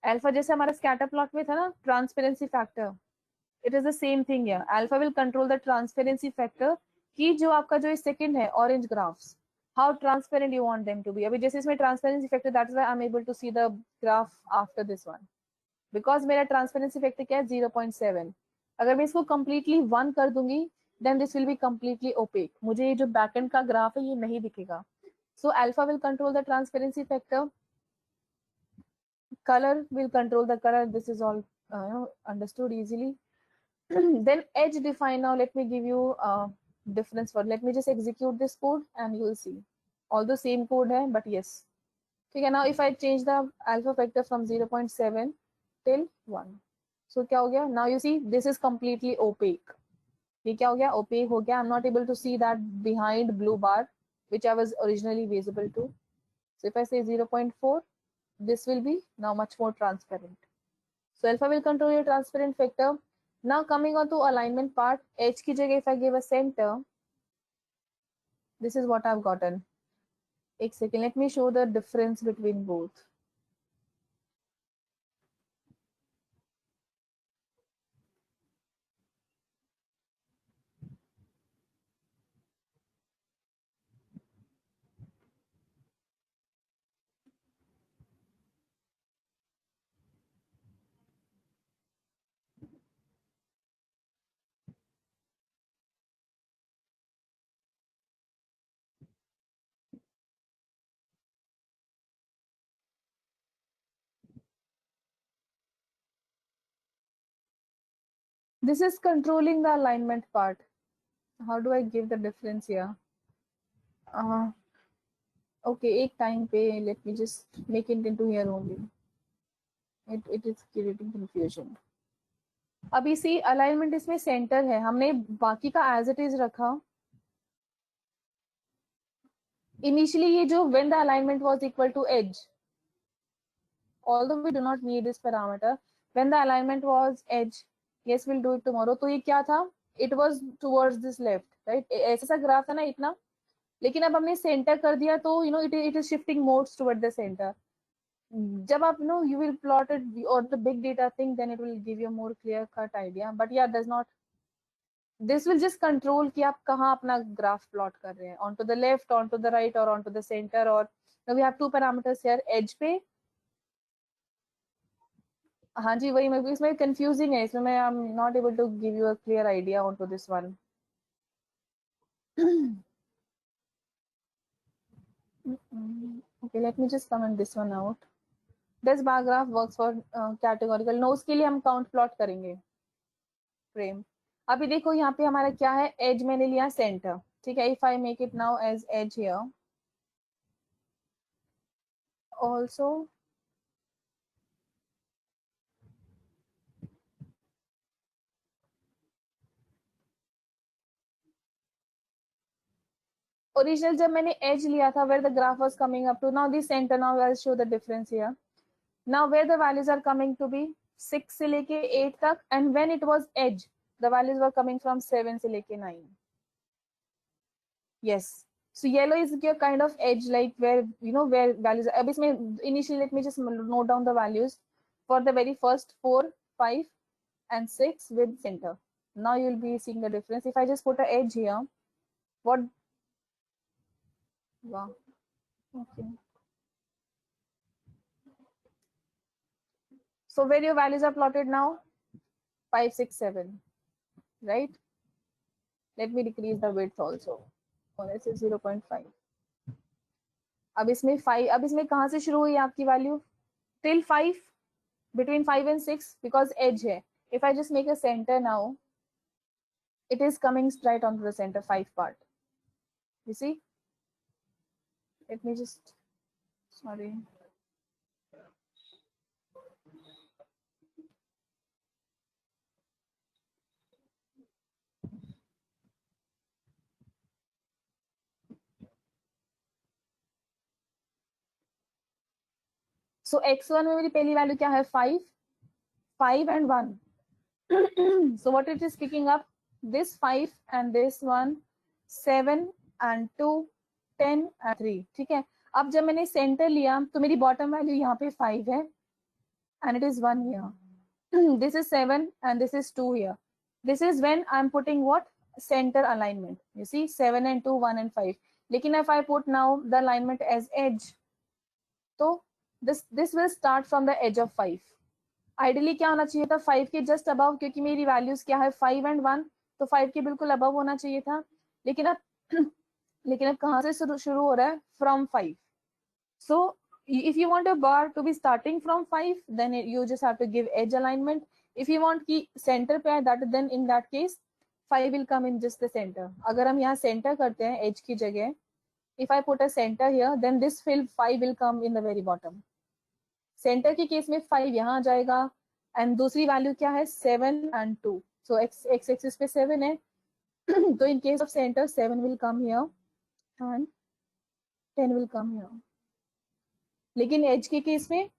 Alpha जैसे हमारा scatter plot में था ना, transparency factor. It is the same thing here. Alpha will control the transparency factor कि जो आपका जो second है orange graphs, how transparent you want them to be. अभी जैसे इसमें transparency factor, that's why I'm able to see the graph after this one. Because मेरा transparency factor क्या है, 0.7. अगर मैं इसको completely 1 कर दूंगी, then this will be completely opaque. मुझे ये जो backend का graph है ये नहीं दिखेगा. So alpha will control the transparency factor. Color will control the color. This is all understood easily. Then edge define. Now let me give you a difference for, let me just execute this code and you will see. Although same code hai, but yes. Okay, now if I change the alpha factor from 0.7 till 1. So kya ho gaya? Now you see this is completely opaque. ये क्या हो गया, opaque हो गया. I'm not able to see that behind blue bar which I was originally visible to. So if I say 0.4, this will be now much more transparent. So alpha will control your transparent factor. Now coming on to alignment part, edge की जगह if I give a center, this is what I've gotten. एक second, let me show the difference between both. This is controlling the alignment part. How do I give the difference here? Okay, एक time पे let me just make it into here only. It is creating confusion. अभी सी alignment इसमें centre है, हमने बाकी का as it is रखा. Initially ये जो when the alignment was equal to edge, although we do not need this parameter, when the alignment was edge, yes we'll do it tomorrow. तो ये क्या था, it was towards this left, right? ऐसा graph था ना इतना, लेकिन अब हमने सेंटर कर दिया तो it is shifting modes toward the center. जब आप you will plot it or the big data thing, then it will give you a more clear cut idea. But yeah, does not, this will just control कि आप कहाँ अपना graph plot कर रहे हैं, onto the left, onto the right or onto the center. or now we have two parameters here, edge पे. हाँ जी वही, मैं इसमें confusing है, इसमें मैं I'm not able to give you a clear idea onto this one. Okay, let me just comment this one out. Does bar graph works for categorical? No, उसके लिए हम count plot करेंगे frame. अभी देखो यहाँ पे हमारा क्या है, edge मैंने लिया center, ठीक है. If I make it now as edge here, also original जब मैंने edge लिया था, where the graph was coming up to, now the center. Now I'll show the difference here. Now where the values are coming to be 6 से लेके 8 तक, and when it was edge, the values were coming from 7 से लेके 9. Yes. So yellow is your kind of edge, like where where values. अब इसमें initially let me just note down the values for the very first 4, 5, and 6 with center. Now you'll be seeing the difference. If I just put an edge here, what? Wow. Okay. So where your values are plotted now? 5, 6, 7, right? Let me decrease the width also. So let's say 0.5. अब इसमें 5, अब इसमें कहाँ से शुरू हुई आपकी value? Till 5, between 5 and 6, because edge है. If I just make a center now, it is coming straight onto the center 5 part. You see? Let me just, sorry. So x1 में मेरी पहली वैल्यू क्या है? 5, 5 and 1. So what it is picking up? This 5 and this one, 7 and 2, 10 and 3. ठीक है. अब जब मैंने सेंटर लिया तो मेरी बॉटम वैल्यू यहाँ पे 5 है and it is 1 here. This is 7 and this is 2 here. This is when I'm putting what? Center alignment. You see 7 and 2, 1 and 5. लेकिन if I put now the alignment as edge, तो this will start from the edge of 5. Ideally क्या होना चाहिए था? 5 के just above, क्योंकि मेरी values क्या है? 5 and 1, तो 5 के बिल्कुल अबव होना चाहिए था. लेकिन अब लेकिन अब कहाँ से शुरू हो रहा है? From 5. So if you want a bar to be starting from 5, then you just have to give edge alignment. If you want कि center पे है, that then in that case 5 will come in just the center. अगर हम यहाँ center करते हैं edge की जगह, if I put a center here, then this 5 will come in the very bottom. Centre के केस में 5 यहाँ आ जाएगा एंड दूसरी वैल्यू क्या है? 7 and 2. सो x एक्सिस पे 7 है, तो in case of centre 7 will come here and 10 will come here. लेकिन एज के केस में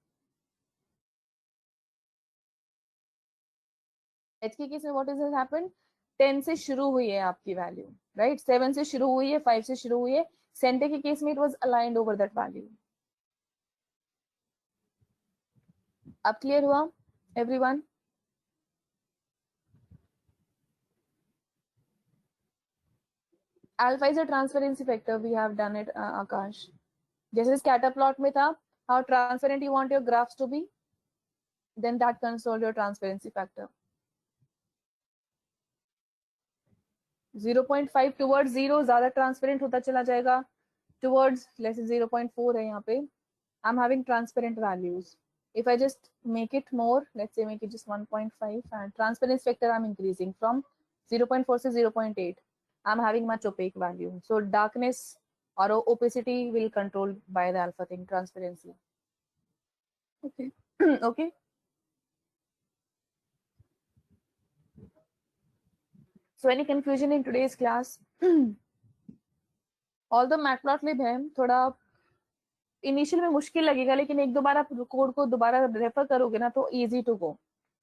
व्हाट इज हैपेंड? 10 से शुरू हुई है आपकी वैल्यू, राइट? 7 से शुरू हुई है, 5 से शुरू हुई है. सेंटर के केस में it was aligned over that value. अब क्लियर हुआ everyone? Alpha is a transparency factor. We have done it Aakash. जैसे स्कैटर प्लॉट में था, how transparent you want your graphs to be, then that console your transparency factor. 0.5 towards 0 ज्यादा transparent होता चला जाएगा, towards less 0.4 है यहाँ पे. आई am having transparent values. If I just make it more, let's say make it just 1.5, and transparency factor I'm increasing from 0.4 to 0.8. I'm having much opaque value. So darkness or opacity will control by the alpha thing, transparency. Okay. Okay. So any confusion in today's class? Although matplotlib है, थोड़ा initial में मुश्किल लगेगा, लेकिन एक दो बार आप code को दोबारा रेफर करोगे ना तो इजी टू गो.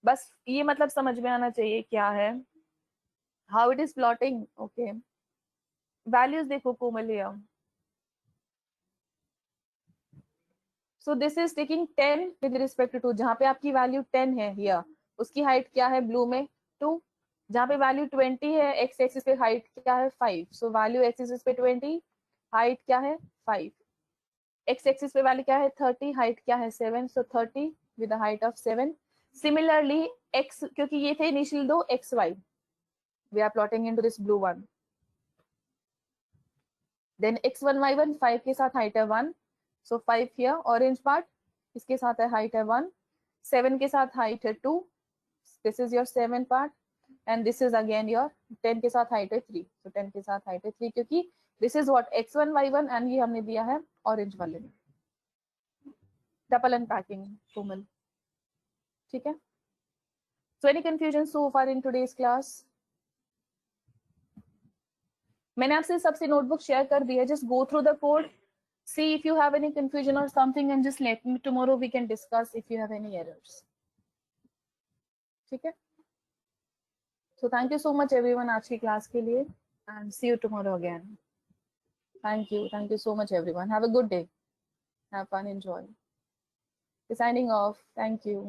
बस ये मतलब समझ में आना चाहिए क्या है, how it is plotting. Okay, values देखो कोमल लिया. So this is taking 10 with respect to 2. जहाँ पे आपकी वैल्यू 10 है हियर, उसकी हाइट क्या है ब्लू में? 2. जहाँ पे वैल्यू 20 है, एक्स एक्सिस पे हाइट क्या है? 5. सो वैल्यू एक्स एक्सिस पे 20, हाइट क्या है? 5. एक्स एक्सिस पे वैल्यू क्या है? 30, हाइट क्या है? 7. So 30 with height of 7. Similarly x, क्योंकि ये थे इनिशियल दो x y, we are plotting into this blue one. Then x1 y1 5 के साथ हाइट है 1, सो 5 हियर. ऑरेंज पार्ट इसके साथ है हाइट है 1. 7 के साथ हाइट है 2, this is your 7 part. And this is again your 10 के साथ हाइट है 3, सो 10 के साथ हाइट है 3, क्योंकि this is what x1 y1 and ये हमने दिया है ऑरेंज वाले में. डबल अनपैकिंग कोमल, ठीक है? So any confusion so far in today's class? मैंने आपसे सबसे नोटबुक शेयर कर दी है. Just go through the code, see if you have any confusion or something, and just let me, tomorrow we can discuss if you have any errors. ठीक है? So thank you so much everyone आज की class के लिए, and see you tomorrow again. Thank you so much everyone. Have a good day. Have fun, enjoy. Signing off. Thank you.